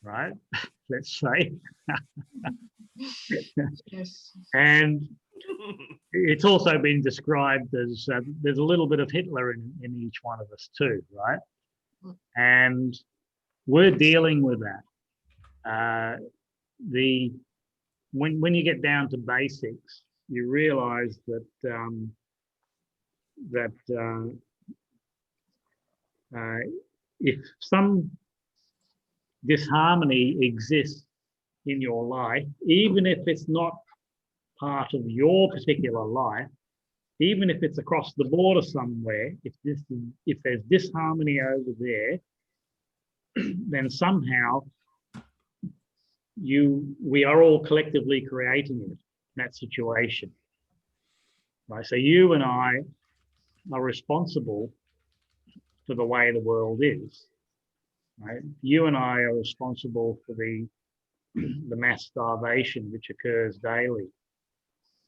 right? Let's say. Yes. And it's also been described as there's a little bit of Hitler in each one of us too, right? And we're dealing with that. When you get down to basics, you realize that if some disharmony exists in your life, even if it's not part of your particular life, even if it's across the border somewhere, if there's disharmony over there, then somehow we are all collectively creating it, that situation. Right? So you and I are responsible for the way the world is. Right? You and I are responsible for the mass starvation which occurs daily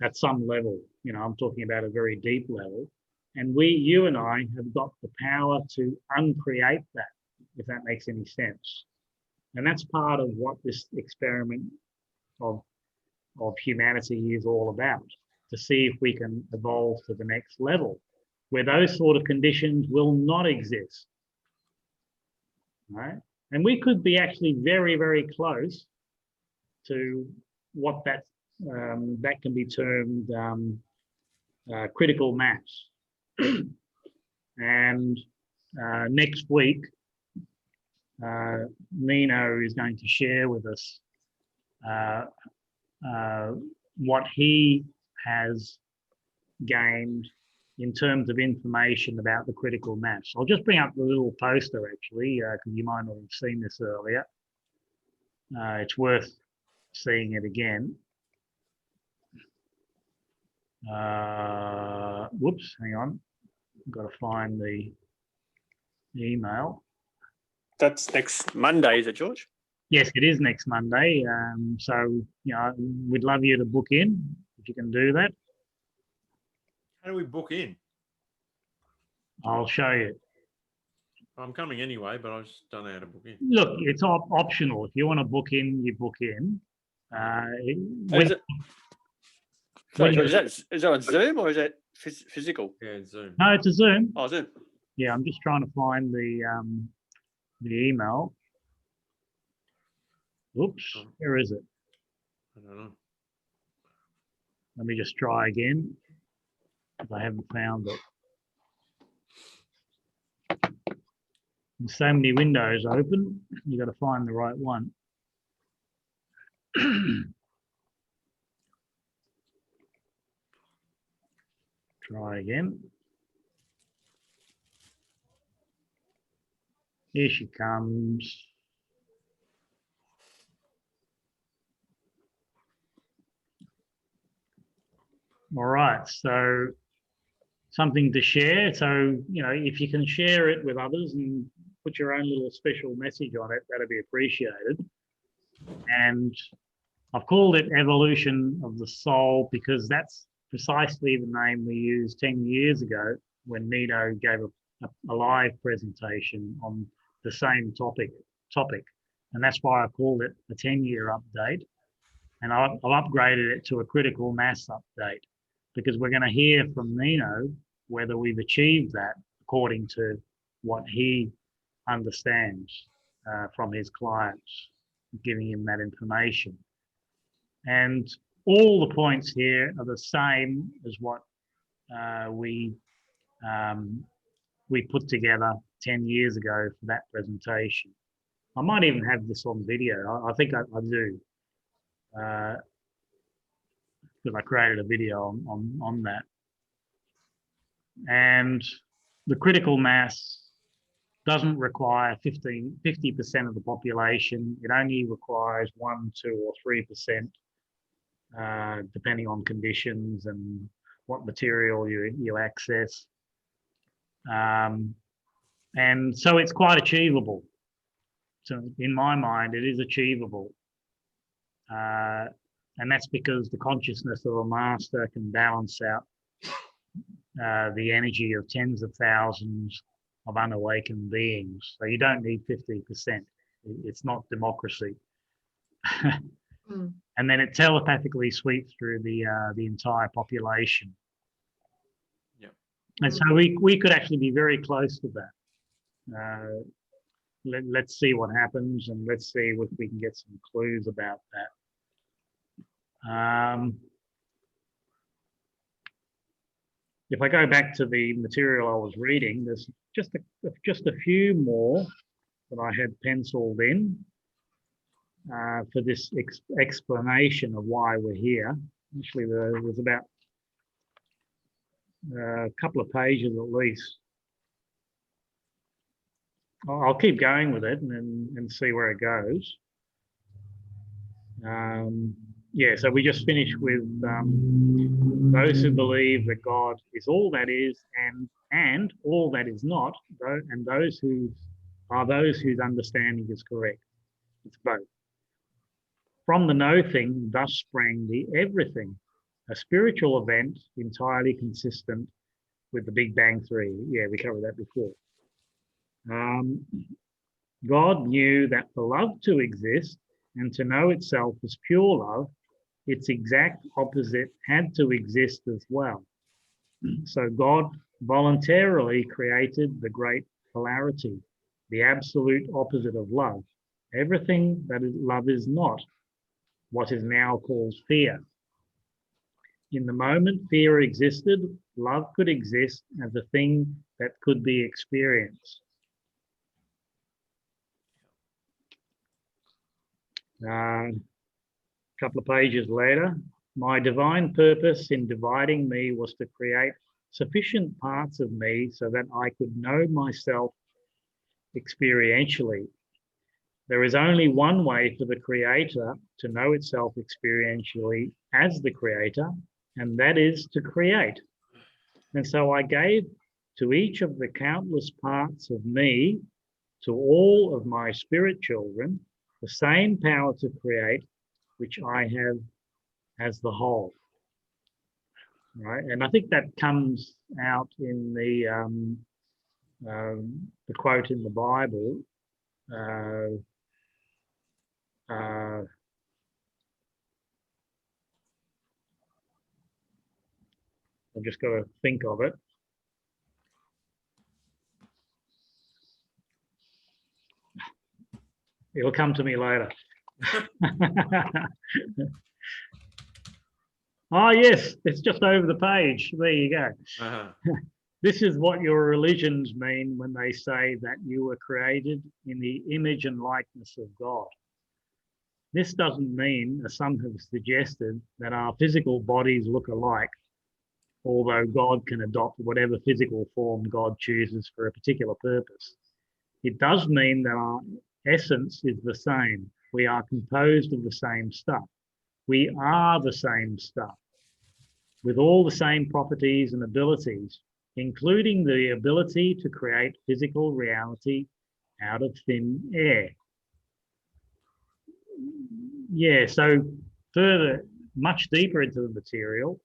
at some level. You know, I'm talking about a very deep level. And you and I have got the power to uncreate that, if that makes any sense. And that's part of what this experiment of humanity is all about, to see if we can evolve to the next level, where those sort of conditions will not exist. Right? And we could be actually very, very close to what that can be termed critical mass. And next week, Nino is going to share with us what he has gained in terms of information about the critical mass. I'll just bring up the little poster actually, because you might not have seen this earlier. It's worth seeing it again. Whoops, hang on. I've got to find the email. That's next Monday, is it, George? Yes, it is next Monday. So, you know, we'd love you to book in if you can do that. How do we book in? I'll show you. I'm coming anyway, but I just don't know how to book in. Look, it's optional. If you want to book in, you book in. With, Sorry, is that on Zoom or is that physical? Yeah, Zoom. no, it's a Zoom. Oh, Zoom. Yeah, I'm just trying to find the email. Oops, where is it? I don't know. Let me just try again, because I haven't found it. There's so many windows open, you got to find the right one. Try again. Here she comes. All right, so something to share. So, you know, if you can share it with others and put your own little special message on it, that'd be appreciated. And I've called it Evolution of the Soul because that's precisely the name we used 10 years ago when Nino gave a live presentation on the same topic. And that's why I called it a 10-year update. And I've upgraded it to a critical mass update because we're going to hear from Nino whether we've achieved that according to what he understands from his clients, giving him that information. And all the points here are the same as what we put together 10 years ago for that presentation. I might even have this on video. I think I do. Because I created a video on that. And the critical mass doesn't require 50% of the population. It only requires 1%, 2%, or 3%, depending on conditions and what material you access. And so it's quite achievable. So in my mind, it is achievable. And that's because the consciousness of a master can balance out the energy of tens of thousands of unawakened beings. So you don't need 50%. It's not democracy. And then it telepathically sweeps through the entire population. Yeah. And so we could actually be very close to that. Let's see what happens, and let's see if we can get some clues about that. If I go back to the material I was reading, there's just a few more that I had penciled in for this explanation of why we're here. Actually, there's about a couple of pages at least. I'll keep going with it and see where it goes. Yeah, so we just finished with those who believe that God is all that is and all that is not, and those whose understanding is correct. It's both. From the no-thing thus sprang the everything, a spiritual event entirely consistent with the Big Bang Theory. Yeah, we covered that before. God knew that for love to exist and to know itself as pure love, its exact opposite had to exist as well. So God voluntarily created the great polarity, the absolute opposite of love. Everything that love is not, what is now called fear. In the moment fear existed, love could exist as a thing that could be experienced. A couple of pages later, my divine purpose in dividing me was to create sufficient parts of me so that I could know myself experientially. There is only one way for the creator to know itself experientially as the creator, and that is to create. And so I gave to each of the countless parts of me, to all of my spirit children, the same power to create which I have as the whole. Right, and I think that comes out in the quote in the Bible. I've just got to think of it. It'll come to me later. Oh, yes, it's just over the page. There you go. Uh-huh. This is what your religions mean when they say that you were created in the image and likeness of God. This doesn't mean, as some have suggested, that our physical bodies look alike, although God can adopt whatever physical form God chooses for a particular purpose. It does mean that our essence is the same. We are composed of the same stuff. We are the same stuff, with all the same properties and abilities, including the ability to create physical reality out of thin air. Yeah, so further, much deeper into the material,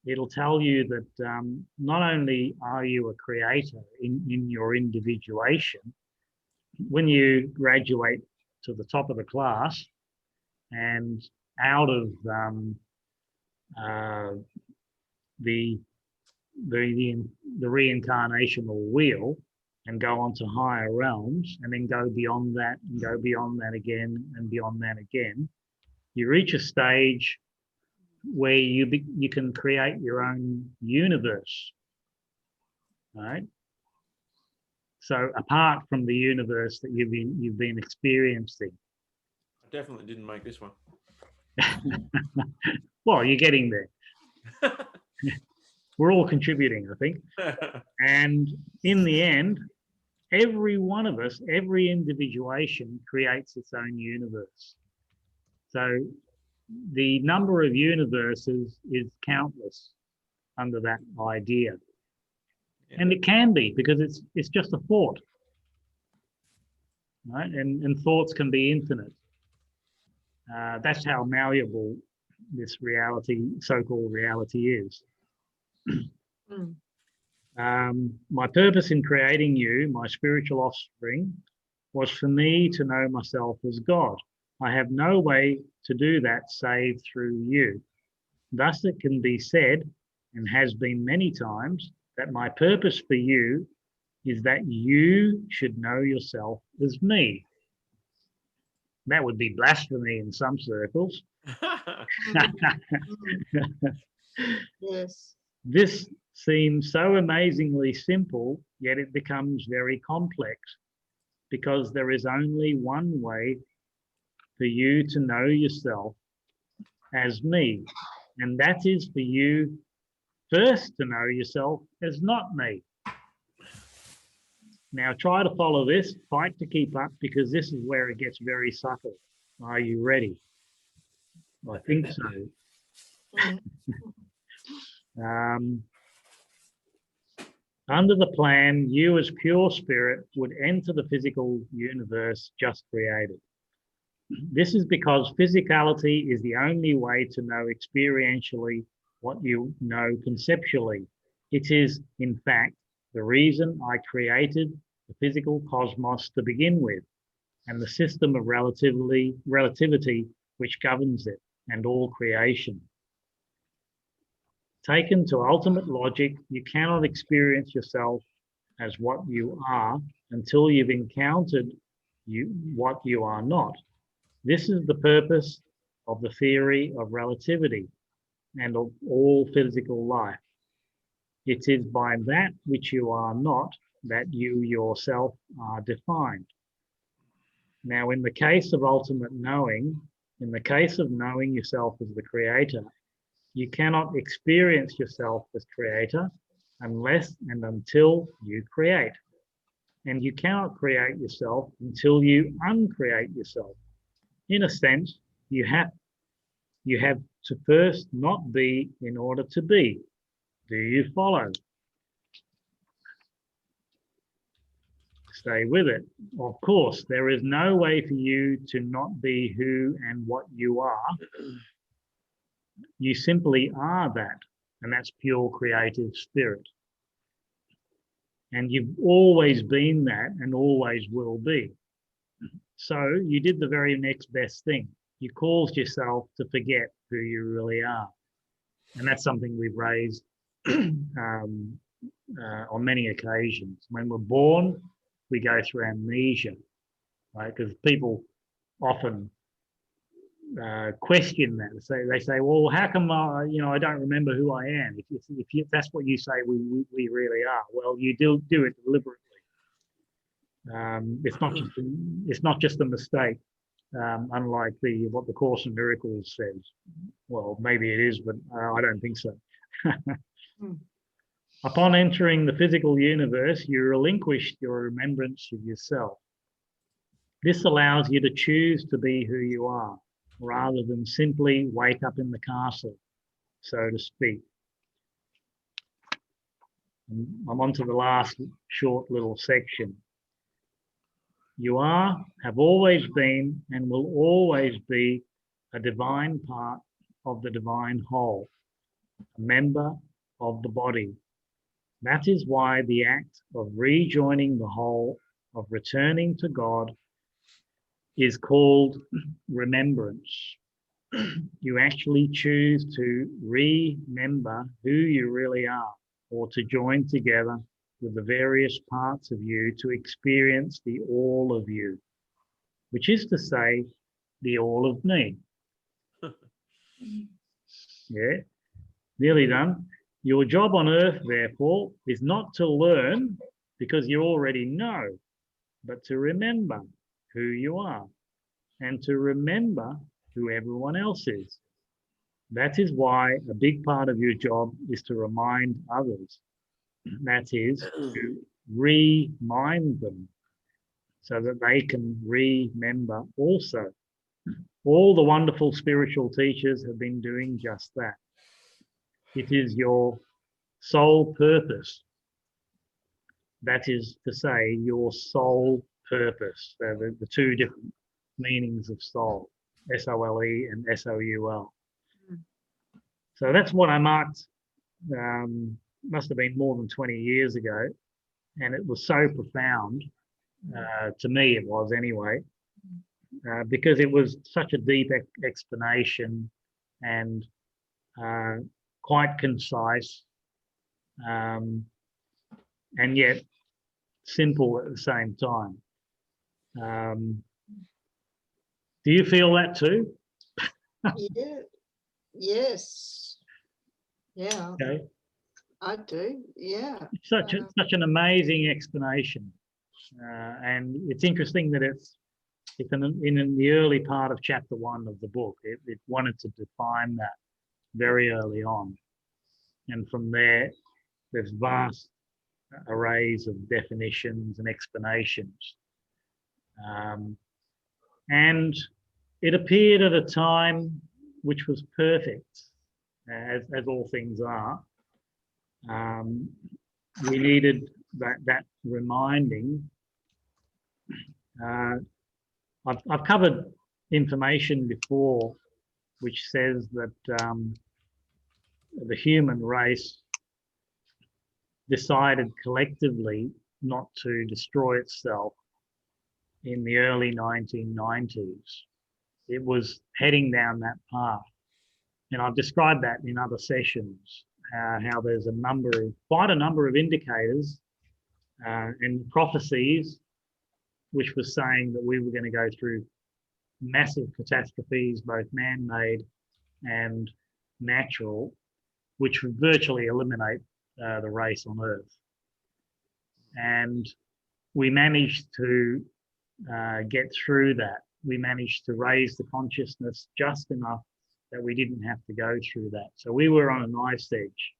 it'll tell you that not only are you a creator in your individuation, when you graduate to the top of the class and out of the reincarnational wheel and go on to higher realms and then go beyond that and go beyond that again and beyond that again, you reach a stage where you can create your own universe, right? So apart from the universe that you've been experiencing. I definitely didn't make this one. Well, you're getting there. We're all contributing, I think. And in the end, every one of us, every individuation creates its own universe. So the number of universes is countless under that idea. Yeah. And it can be, because it's just a thought, right? And thoughts can be infinite. That's how malleable this reality, so-called reality, is. My purpose in creating you, my spiritual offspring, was for me to know myself as God. I have no way to do that save through you. Thus it can be said, and has been many times, that my purpose for you is that you should know yourself as me. That would be blasphemy in some circles. Yes. This seems so amazingly simple, yet it becomes very complex, because there is only one way for you to know yourself as me, and that is for you first to know yourself as not me. Now try to follow this, fight to keep up, because this is where it gets very subtle. Are you ready? I think so. Under the plan, you as pure spirit would enter the physical universe just created. This is because physicality is the only way to know experientially what you know conceptually. It is, in fact, the reason I created the physical cosmos to begin with, and the system of relativity which governs it and all creation. Taken to ultimate logic, you cannot experience yourself as what you are until you've encountered what you are not. This is the purpose of the theory of relativity and of all physical life. It is by that which you are not that you yourself are defined. Now, in the case of ultimate knowing, in the case of knowing yourself as the creator, you cannot experience yourself as creator unless and until you create. And you cannot create yourself until you uncreate yourself. In a sense, you have to first not be in order to be. Do you follow? Stay with it. Of course, there is no way for you to not be who and what you are. You simply are that, and that's pure creative spirit. And you've always been that and always will be. So you did the very next best thing. You caused yourself to forget who you really are. And that's something we've raised on many occasions. When we're born, we go through amnesia, right? Because people often question that. They say, well, how come I don't remember who I am? If that's what you say, we really are. Well, you do it deliberately. It's not just a mistake. Unlike what the Course in Miracles says. Well, maybe it is, but I don't think so. Upon entering the physical universe, you relinquished your remembrance of yourself. This allows you to choose to be who you are, rather than simply wake up in the castle, so to speak. I'm on to the last short little section. You have always been, and will always be a divine part of the divine whole, a member of the body. That is why the act of rejoining the whole, of returning to God, is called remembrance. You actually choose to remember who you really are, or to join together with the various parts of you to experience the all of you, which is to say, the all of me. Yeah, nearly done. Your job on earth, therefore, is not to learn because you already know, but to remember who you are and to remember who everyone else is. That is why a big part of your job is to remind others. That is, to remind them so that they can remember also. All the wonderful spiritual teachers have been doing just that. It is your sole purpose. That is to say, your sole purpose. So the two different meanings of soul, S-O-L-E and S-O-U-L. So that's what I marked, must have been more than 20 years ago. And it was so profound, to me it was anyway, because it was such a deep explanation and quite concise, and yet simple at the same time. Do you feel that too? Yeah. Yes. Yeah, Okay. I do. Yeah. Such an amazing explanation, and it's interesting that it's in the early part of chapter 1 of the book. It wanted to define that very early on, and from there's vast arrays of definitions and explanations, and it appeared at a time which was perfect, as all things are. We needed that reminding. I've covered information before which says that the human race decided collectively not to destroy itself in the early 1990s. It was heading down that path. And I've described that in other sessions, how there's quite a number of indicators and prophecies which was saying that we were going to go through massive catastrophes, both man-made and natural, which would virtually eliminate the race on Earth. And we managed to get through that. We managed to raise the consciousness just enough that we didn't have to go through that. So we were on a knife's edge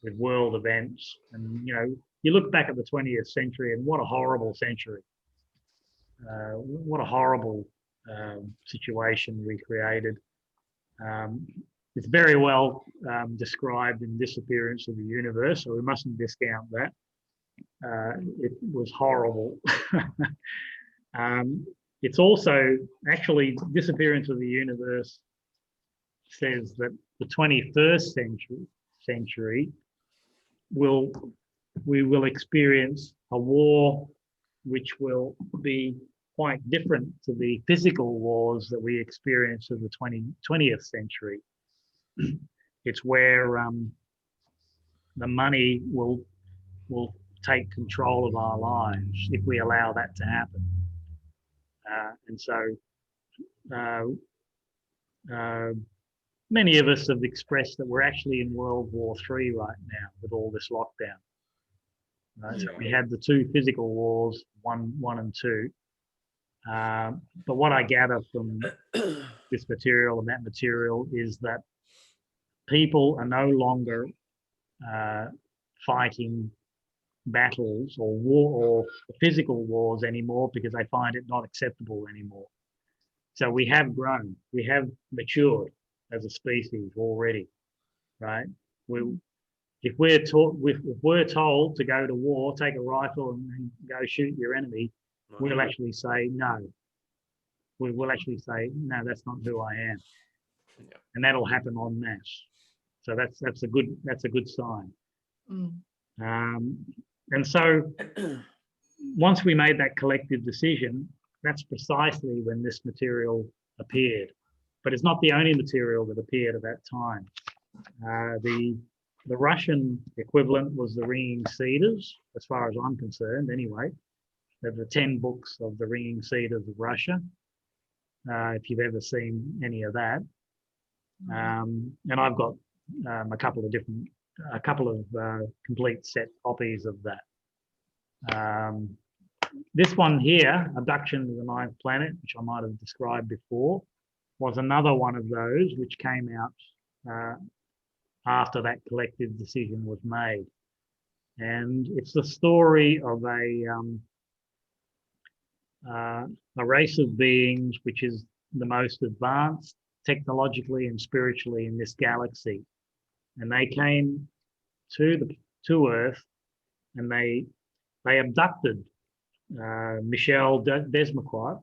with world events. And, you look back at the 20th century and what a horrible century. What a horrible situation we created. It's very well described in Disappearance of the Universe, so we mustn't discount that. It was horrible. It's also, actually, Disappearance of the Universe says that the 21st century we will experience a war which will be quite different to the physical wars that we experienced in the 20th century. It's where the money will take control of our lives if we allow that to happen. And so many of us have expressed that we're actually in World War III right now with all this lockdown. So we had the two physical wars, one and two. But what I gather from this material and that material is that people are no longer fighting battles or war or physical wars anymore because they find it not acceptable anymore. So we have grown, we have matured as a species already, right? If we're told to go to war, take a rifle and go shoot your enemy, we'll actually say no. We will actually say no. That's not who I am, and that'll happen en masse. So that's a good sign. And so once we made that collective decision, that's precisely when this material appeared. But it's not the only material that appeared at that time. The Russian equivalent was the Ringing Cedars, as far as I'm concerned, anyway. There's the 10 books of the Ringing Cedars of Russia, if you've ever seen any of that. And I've got a couple of complete set copies of that. This one here, Abduction to the Ninth Planet, which I might have described before, was another one of those which came out after that collective decision was made. And it's the story of a race of beings which is the most advanced technologically and spiritually in this galaxy. And they came to Earth and they abducted Michel Desmarquat,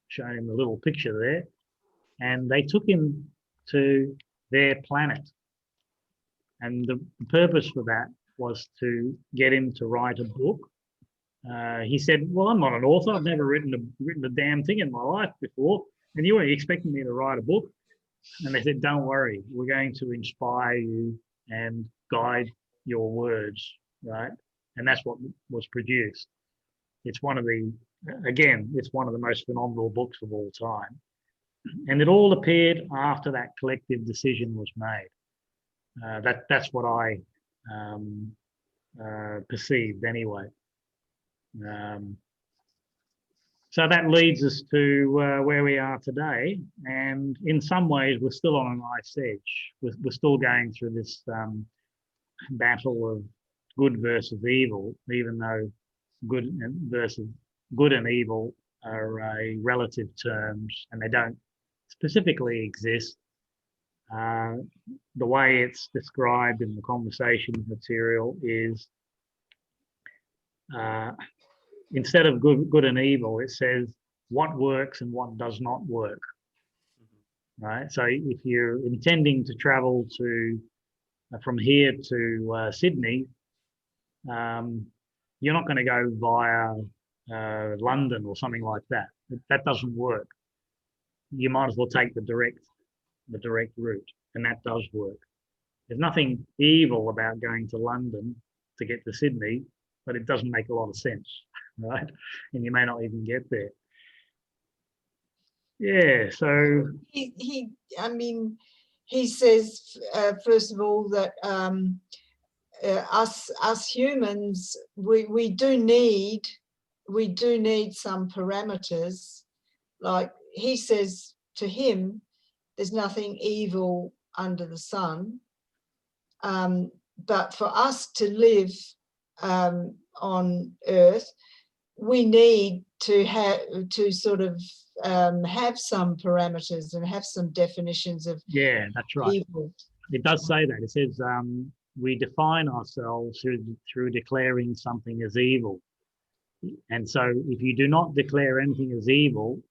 shown in the little picture there, and they took him to their planet. And the purpose for that was to get him to write a book. He said, well, I'm not an author. I've never written a damn thing in my life before. And you were expecting me to write a book? And they said, don't worry, we're going to inspire you and guide your words, right? And that's what was produced. It's one of the most phenomenal books of all time. And it all appeared after that collective decision was made. That's what I perceived anyway. So that leads us to where we are today. And in some ways, we're still on a knife's edge. We're still going through this battle of good versus evil, even though good and evil are relative terms and they don't specifically exist. The way it's described in the conversation material is instead of good and evil, it says what works and what does not work. Right. So if you're intending to travel from here to Sydney, you're not going to go via London or something like that. That doesn't work. You might as well take the direct route, and that does work. There's nothing evil about going to London to get to Sydney, but it doesn't make a lot of sense, right? And you may not even get there. Yeah, so he says first of all that us humans, we do need some parameters. Like he says to him, there's nothing evil under the sun, but for us to live on Earth, we need to have some parameters and have some definitions of that's right. evil. It does say that. It says we define ourselves through declaring something as evil. And so if you do not declare anything as evil,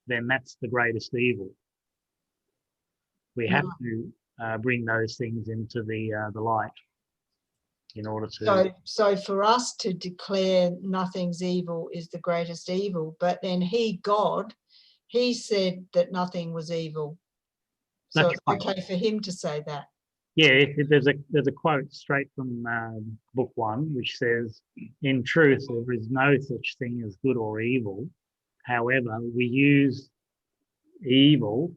then that's the greatest evil. We have to bring those things into the light in order to... So for us to declare nothing's evil is the greatest evil, but then God, he said that nothing was evil. So it's okay for him to say that. Yeah, there's a quote straight from book 1, which says, "In truth, there is no such thing as good or evil. However, we use evil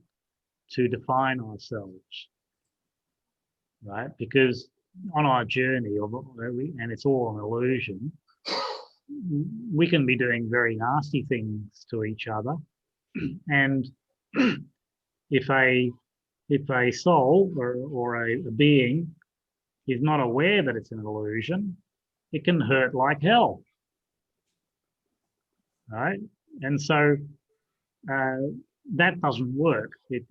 to define ourselves, right? Because on our journey, and it's all an illusion, we can be doing very nasty things to each other, and if a soul or a being is not aware that it's an illusion, it can hurt like hell, right? And so that doesn't work. It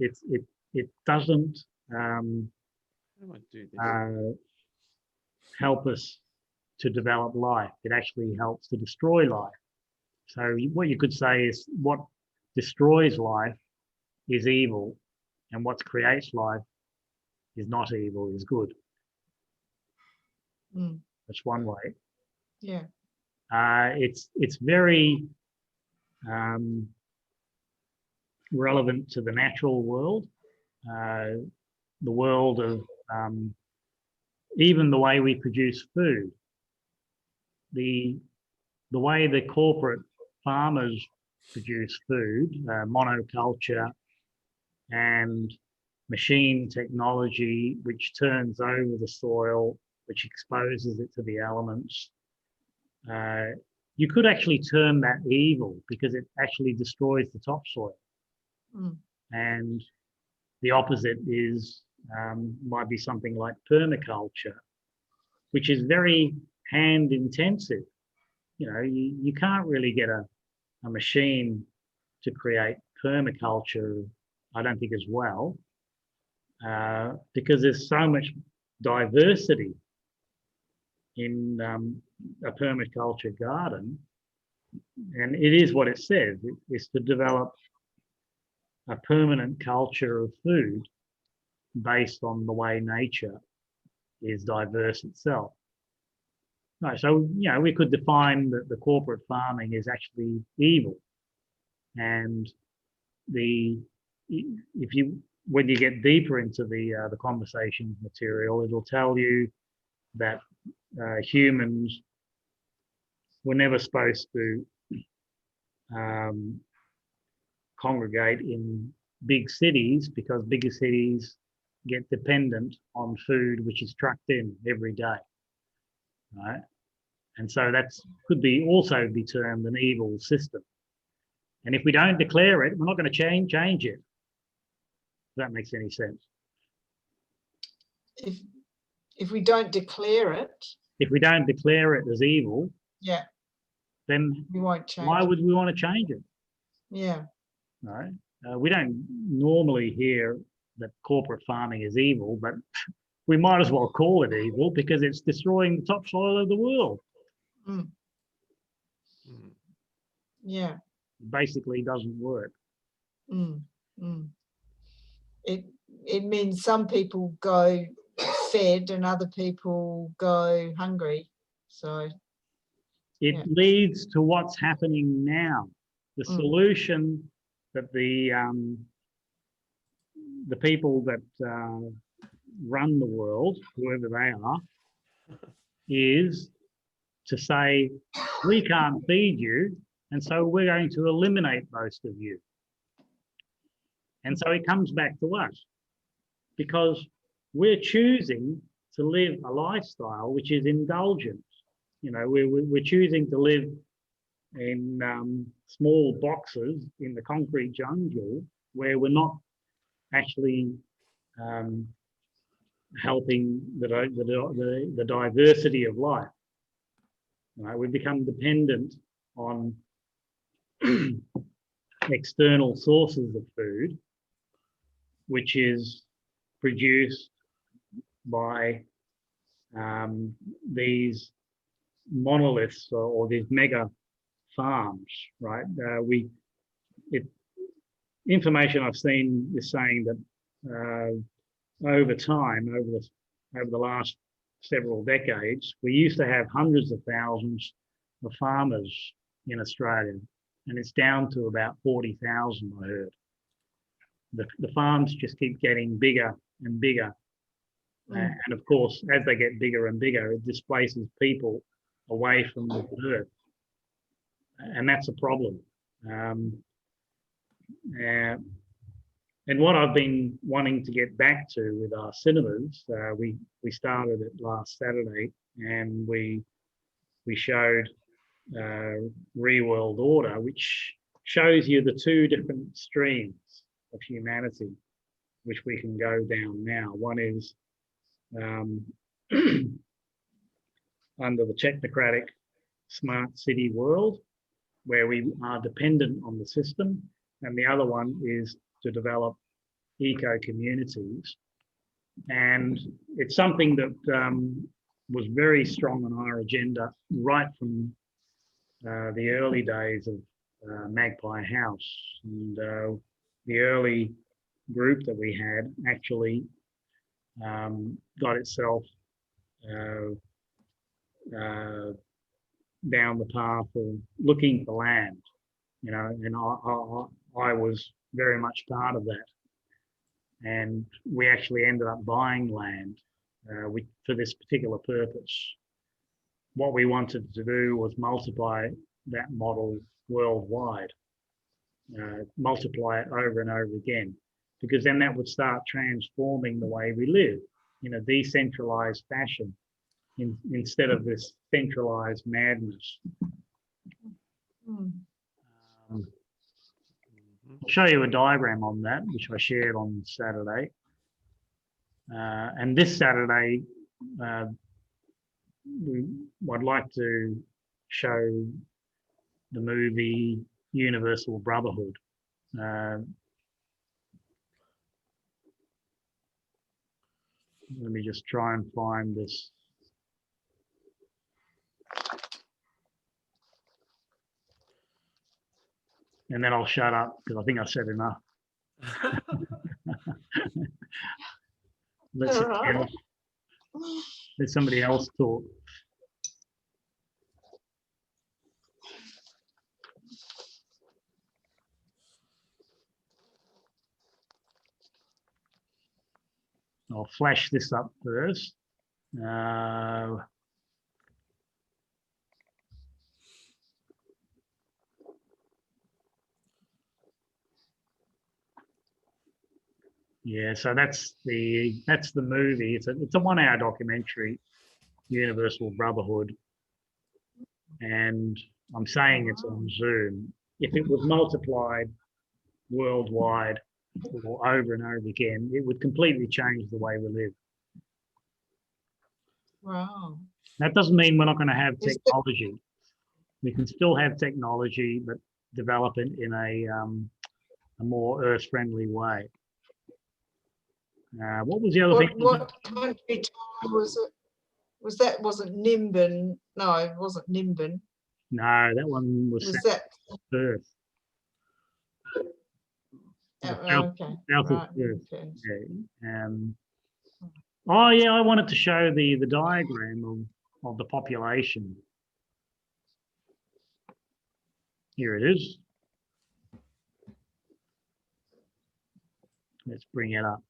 doesn't I might do this. help us to develop life. It actually helps to destroy life. So what you could say is what destroys life is evil, and what creates life is not evil, is good. Mm. That's one way. Yeah. It's very relevant to the natural world, the world of even the way we produce food. The way the corporate farmers produce food, monoculture and machine technology, which turns over the soil, which exposes it to the elements. You could actually term that evil because it actually destroys the topsoil. Mm. And the opposite is might be something like permaculture, which is very hand intensive. You know, you can't really get a machine to create permaculture, I don't think, as well, because there's so much diversity in a permaculture garden. And it is what it says, it is to develop a permanent culture of food based on the way nature is diverse itself. No, so, you know, we could define that the corporate farming is actually evil. And if you, when you get deeper into the conversation material, it'll tell you that humans were never supposed to congregate in big cities because bigger cities get dependent on food which is trucked in every day, right? And so that's could be also be termed an evil system. And if we don't declare it, we're not going to change it. If that makes any sense. If we don't declare it, if we don't declare it as evil, yeah, then we won't change. Why would we want to change it? Yeah. Right. We don't normally hear that corporate farming is evil, but we might as well call it evil because it's destroying the topsoil of the world. Mm. Mm. Yeah. It basically doesn't work. Mm. Mm. It means some people go fed and other people go hungry. So it leads to what's happening now. The solution that the people that run the world, whoever they are, is to say, we can't feed you, and so we're going to eliminate most of you. And so it comes back to us because we're choosing to live a lifestyle which is indulgent. You know, we're choosing to live in small boxes in the concrete jungle where we're not actually helping the diversity of life. Right? We become dependent on external sources of food, which is produced by these monoliths or these mega farms, right? Information I've seen is saying that over time, over the last several decades, we used to have hundreds of thousands of farmers in Australia, and it's down to about 40,000, I heard. The farms just keep getting bigger and bigger, And of course, as they get bigger and bigger, it displaces people away from the Earth. And that's a problem. And what I've been wanting to get back to with our cinemas, we started it last Saturday, and we showed Reworld Order, which shows you the two different streams of humanity, which we can go down now. One is under the technocratic smart city world, where we are dependent on the system, and the other one is to develop eco-communities. And it's something that was very strong on our agenda right from the early days of Magpie House. And the early group that we had actually got itself down the path of looking for land, you know, and I was very much part of that. And we actually ended up buying land for this particular purpose. What we wanted to do was multiply that model worldwide, multiply it over and over again, because then that would start transforming the way we live in a decentralized fashion instead of this centralized madness. I'll show you a diagram on that, which I shared on Saturday. And this Saturday, I'd like to show the movie Universal Brotherhood. Let me just try and find this. And then I'll shut up because I think I've said enough. Let somebody else talk. I'll flash this up first. Yeah, so that's the movie. It's a 1 hour documentary, Universal Brotherhood, and I'm saying it's on Zoom. If it was multiplied worldwide or over and over again, it would completely change the way we live. Wow. That doesn't mean we're not going to have technology. We can still have technology, but develop it in a more earth-friendly way. What was the other thing? What country time was it? Wasn't Nimbin? No, it wasn't Nimbin. No, that one was that Perth. okay. South Right. of Perth. Okay. Yeah. Oh yeah, I wanted to show the diagram of the population. Here it is. Let's bring it up.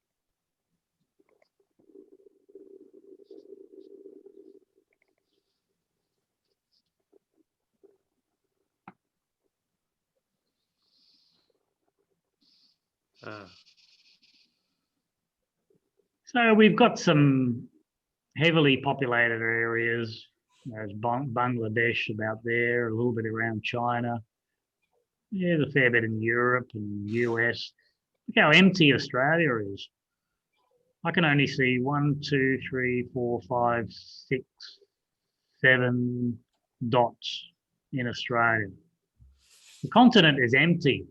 So we've got some heavily populated areas. There's Bangladesh about there, a little bit around China. Yeah, there's a fair bit in Europe and US. Look how empty Australia is. I can only see 1, 2, 3, 4, 5, 6, 7 dots in Australia. The continent is empty,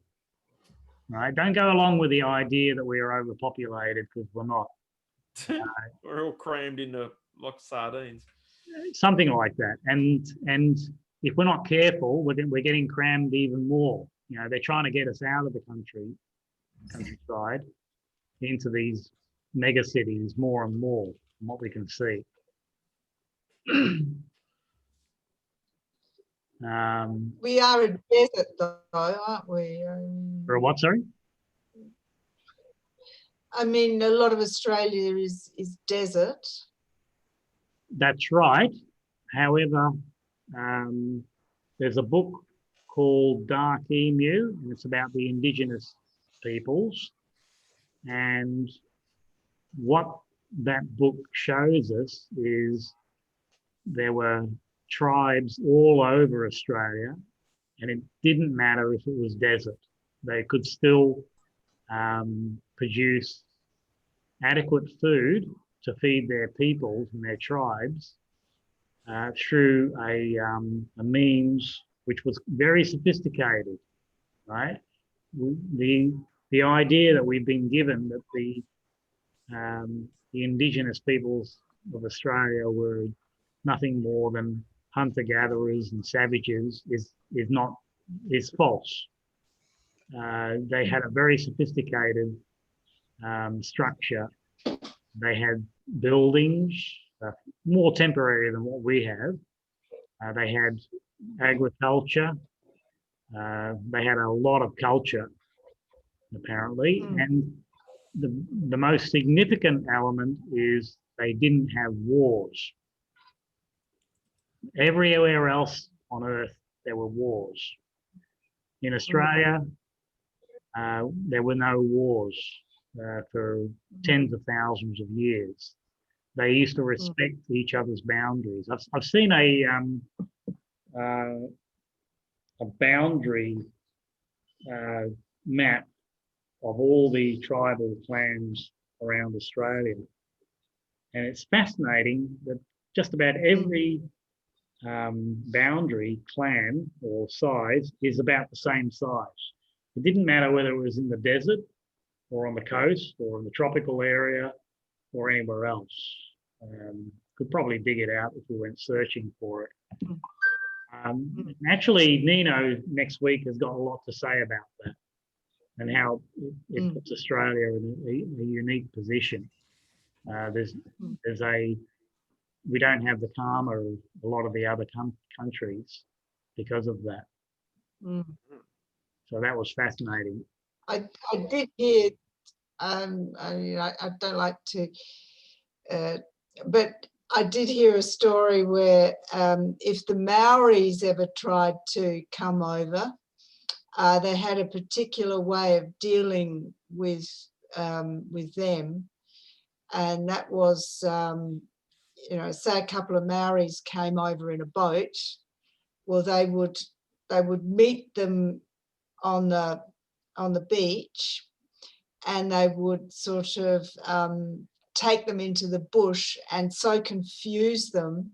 right? Don't go along with the idea that we are overpopulated, because we're not. We're all crammed into like sardines. Something like that. And if we're not careful, we're getting crammed even more. You know, they're trying to get us out of the countryside into these mega cities more and more, from what we can see. We are a desert, though, aren't we? For a what, sorry? I mean, a lot of Australia is desert. That's right. However, there's a book called Dark Emu, and it's about the indigenous peoples. And what that book shows us is there were tribes all over Australia, and it didn't matter if it was desert. They could still produce adequate food to feed their peoples and their tribes through a means which was very sophisticated, right? The idea that we've been given that the indigenous peoples of Australia were nothing more than hunter-gatherers and savages is false. They had a very sophisticated structure. They had buildings, more temporary than what we have. They had agriculture. They had a lot of culture, apparently. And the most significant element is they didn't have wars. Everywhere else on Earth, there were wars. In Australia, there were no wars for tens of thousands of years. They used to respect each other's boundaries. I've seen a boundary map of all the tribal clans around Australia, and it's fascinating that just about every boundary clan or size is about the same size. It didn't matter whether it was in the desert or on the coast or in the tropical area or anywhere else. Could probably dig it out if we went searching for it. Actually, Nino next week has got a lot to say about that and how it puts Australia in a unique position. We don't have the karma of a lot of the other countries because of that. So that was fascinating. I did hear, I don't like to, but I did hear a story where if the Maoris ever tried to come over, they had a particular way of dealing with them, and that was, say a couple of Maoris came over in a boat. Well, they would meet them on the beach, and they would sort of take them into the bush and so confuse them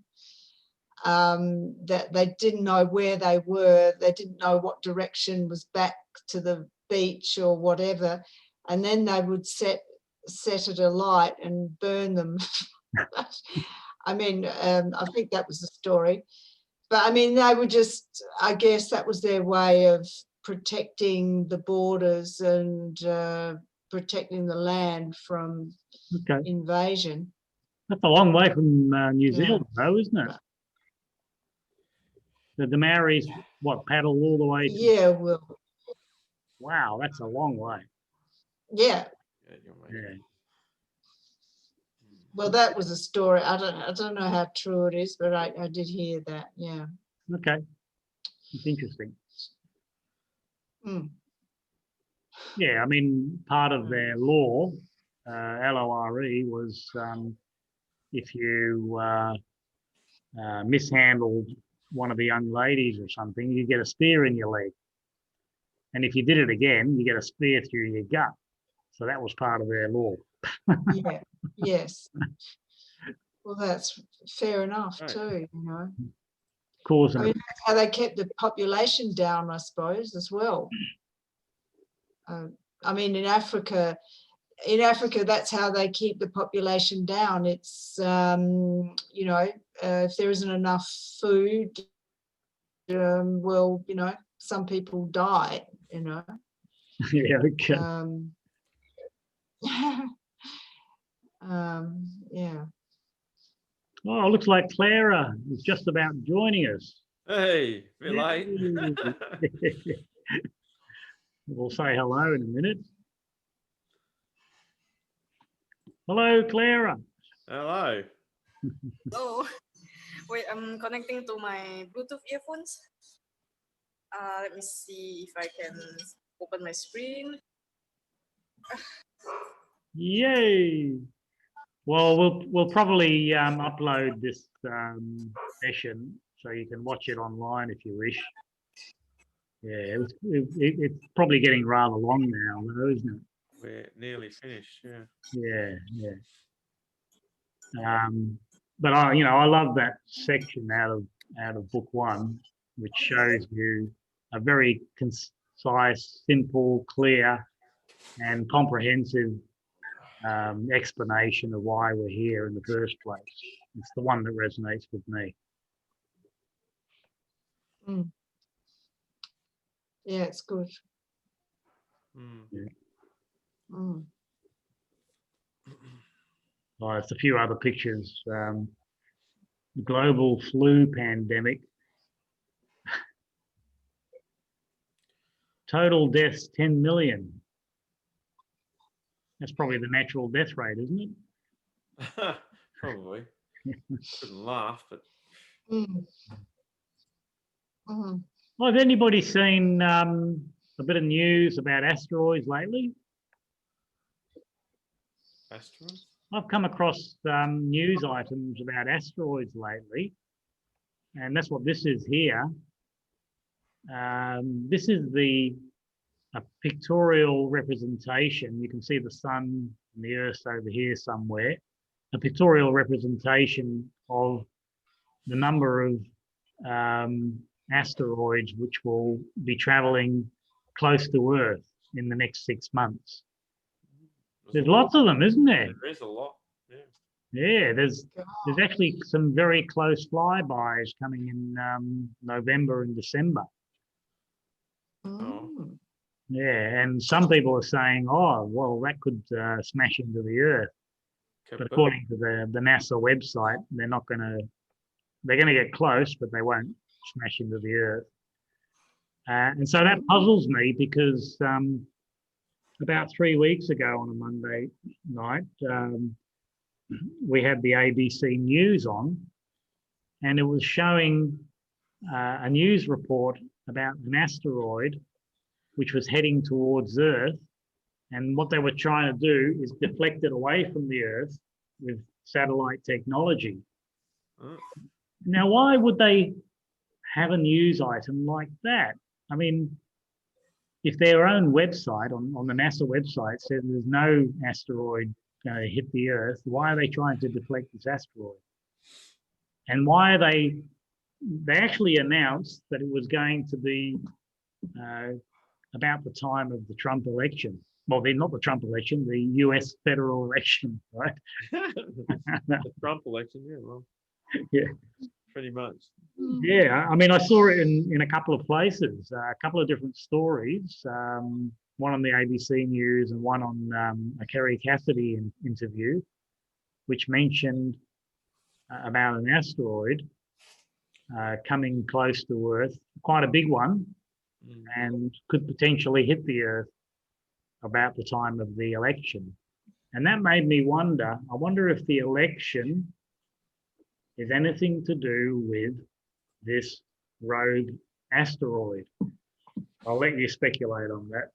that they didn't know where they were. They didn't know what direction was back to the beach or whatever. And then they would set it alight and burn them. I mean, I think that was the story. But I mean, they were just, I guess that was their way of protecting the borders and protecting the land from invasion. That's a long way from New Zealand, though, isn't it? The Maoris, what, paddle all the way? Yeah, well. Wow, that's a long way. Yeah. Yeah. Well, that was a story. I don't know how true it is, but I did hear that. Yeah. Okay, it's interesting. Yeah, I mean, part of their law, LORE, was if you mishandled one of the young ladies or something, you get a spear in your leg. And if you did it again, you get a spear through your gut. So that was part of their law. Yeah, yes. Well, that's fair enough too, Of course. I mean, that's how they kept the population down, I suppose, as well. I mean, in Africa, that's how they keep the population down. It's, if there isn't enough food, well, some people die, Yeah, okay. Yeah. Oh, looks like Clara is just about joining us. Hey, a bit late. We'll say hello in a minute. Hello, Clara. Hello. Oh, wait, I'm connecting to my Bluetooth earphones. Let me see if I can open my screen. Yay! Well, we'll probably upload this session so you can watch it online if you wish. Yeah, it's probably getting rather long now, though, isn't it? We're nearly finished. Yeah. Yeah. But I love that section out of book one, which shows you a very concise, simple, clear, and comprehensive explanation of why we're here in the first place. It's the one that resonates with me. Yeah, it's good. Mm. Mm. Oh, there's a few other pictures. The global flu pandemic. Total deaths 10 million. That's probably the natural death rate, isn't it? Probably. Couldn't laugh, but Mm. Mm. Well, has anybody seen a bit of news about asteroids lately? asteroids. I've come across news items about asteroids lately, and that's what this is here. This is a pictorial representation. You can see the sun and the earth over here somewhere. A pictorial representation of the number of asteroids which will be traveling close to Earth in the next 6 months. There's lots of them, isn't there? There is a lot. Yeah. Yeah, there's actually some very close flybys coming in November and December. Mm. Yeah, and some people are saying, oh, well, that could smash into the Earth. But according to the NASA website, they're going to get close, but they won't smash into the Earth. And so that puzzles me because about 3 weeks ago on a Monday night, we had the ABC News on, and it was showing a news report about an asteroid which was heading towards Earth. And what they were trying to do is deflect it away from the Earth with satellite technology. Oh. Now, why would they have a news item like that? I mean, if their own website, on the NASA website, says there's no asteroid going to hit the Earth, why are they trying to deflect this asteroid? And why are they actually announced that it was going to be about the time of the Trump election. Well, they're not the Trump election, the US federal election, right? The Trump election, yeah, well, Yeah. pretty much. Yeah, I mean, I saw it in a couple of places, a couple of different stories, one on the ABC News and one on a Kerry Cassidy interview, which mentioned about an asteroid coming close to Earth, quite a big one, and could potentially hit the Earth about the time of the election. And that made me wonder, I wonder if the election is anything to do with this rogue asteroid. I'll let you speculate on that.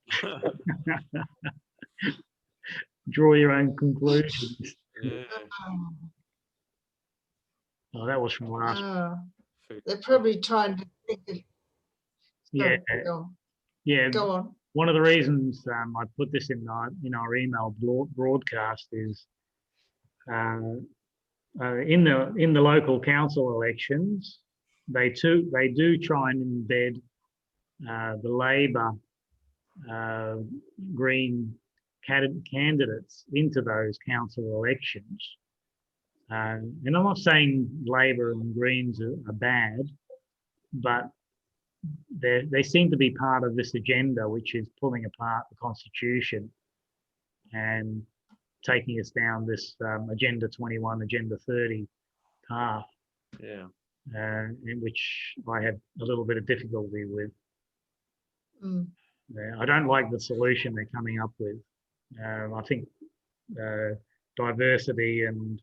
Draw your own conclusions. Yeah. Oh, that was from last. They're probably trying to think of. Yeah. Go on. Yeah. Go on. One of the reasons I put this in our email broadcast is in the local council elections, they do try and embed the Labor Green candidates into those council elections. And I'm not saying Labor and Greens are bad, but they seem to be part of this agenda, which is pulling apart the Constitution and taking us down this Agenda 21, Agenda 30 path. Yeah. In which I have a little bit of difficulty with. I don't like the solution they're coming up with. I think diversity and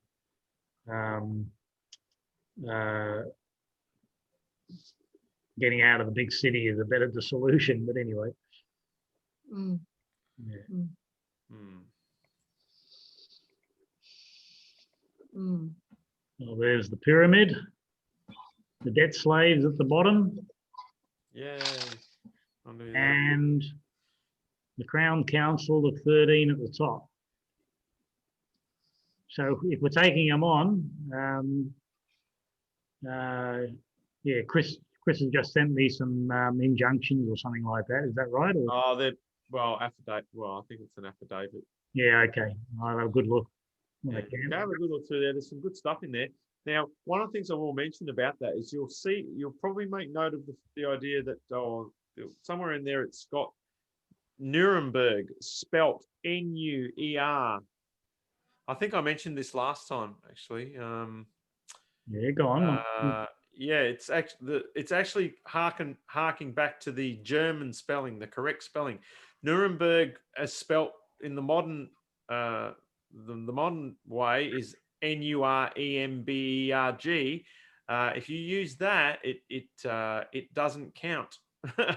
getting out of the big city is a better solution. But anyway, Mm, yeah. mm, Hmm. mm. Well, there's the pyramid, the debt slaves at the bottom, Yay. I'll do that. and the Crown Council of 13 at the top. So if we're taking them on, yeah, Chris has just sent me some injunctions or something like that. Is that right? Or, Oh, that affidavit. Well, I think it's an affidavit. yeah, okay. I'll have a good look when I Yeah. can. Go have a good look through there. There's some good stuff in there. Now, one of the things I will mention about that is you'll probably make note of the idea that somewhere in there it's got Nuremberg spelt N-U-E-R. I think I mentioned this last time, actually. Yeah, go on. Yeah, it's actually harking back to the German spelling, the correct spelling. Nuremberg, as spelt in the modern the modern way, is N-U-R-E-M-B-E-R-G. If you use that, it doesn't count. All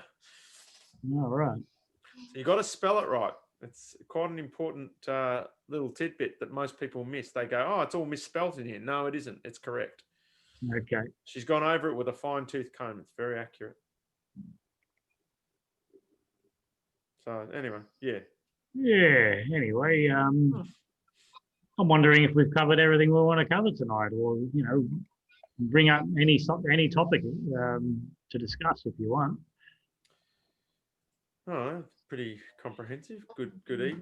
right. So you got to spell it right. It's quite an important little tidbit that most people miss. They go, "Oh, it's all misspelt in here." No, it isn't. It's correct. Okay. She's gone over it with a fine-tooth comb. It's very accurate. So anyway, yeah. Yeah. Anyway, I'm wondering if we've covered everything we want to cover tonight, or bring up any topic to discuss if you want. Oh, pretty comprehensive. Good evening.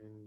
And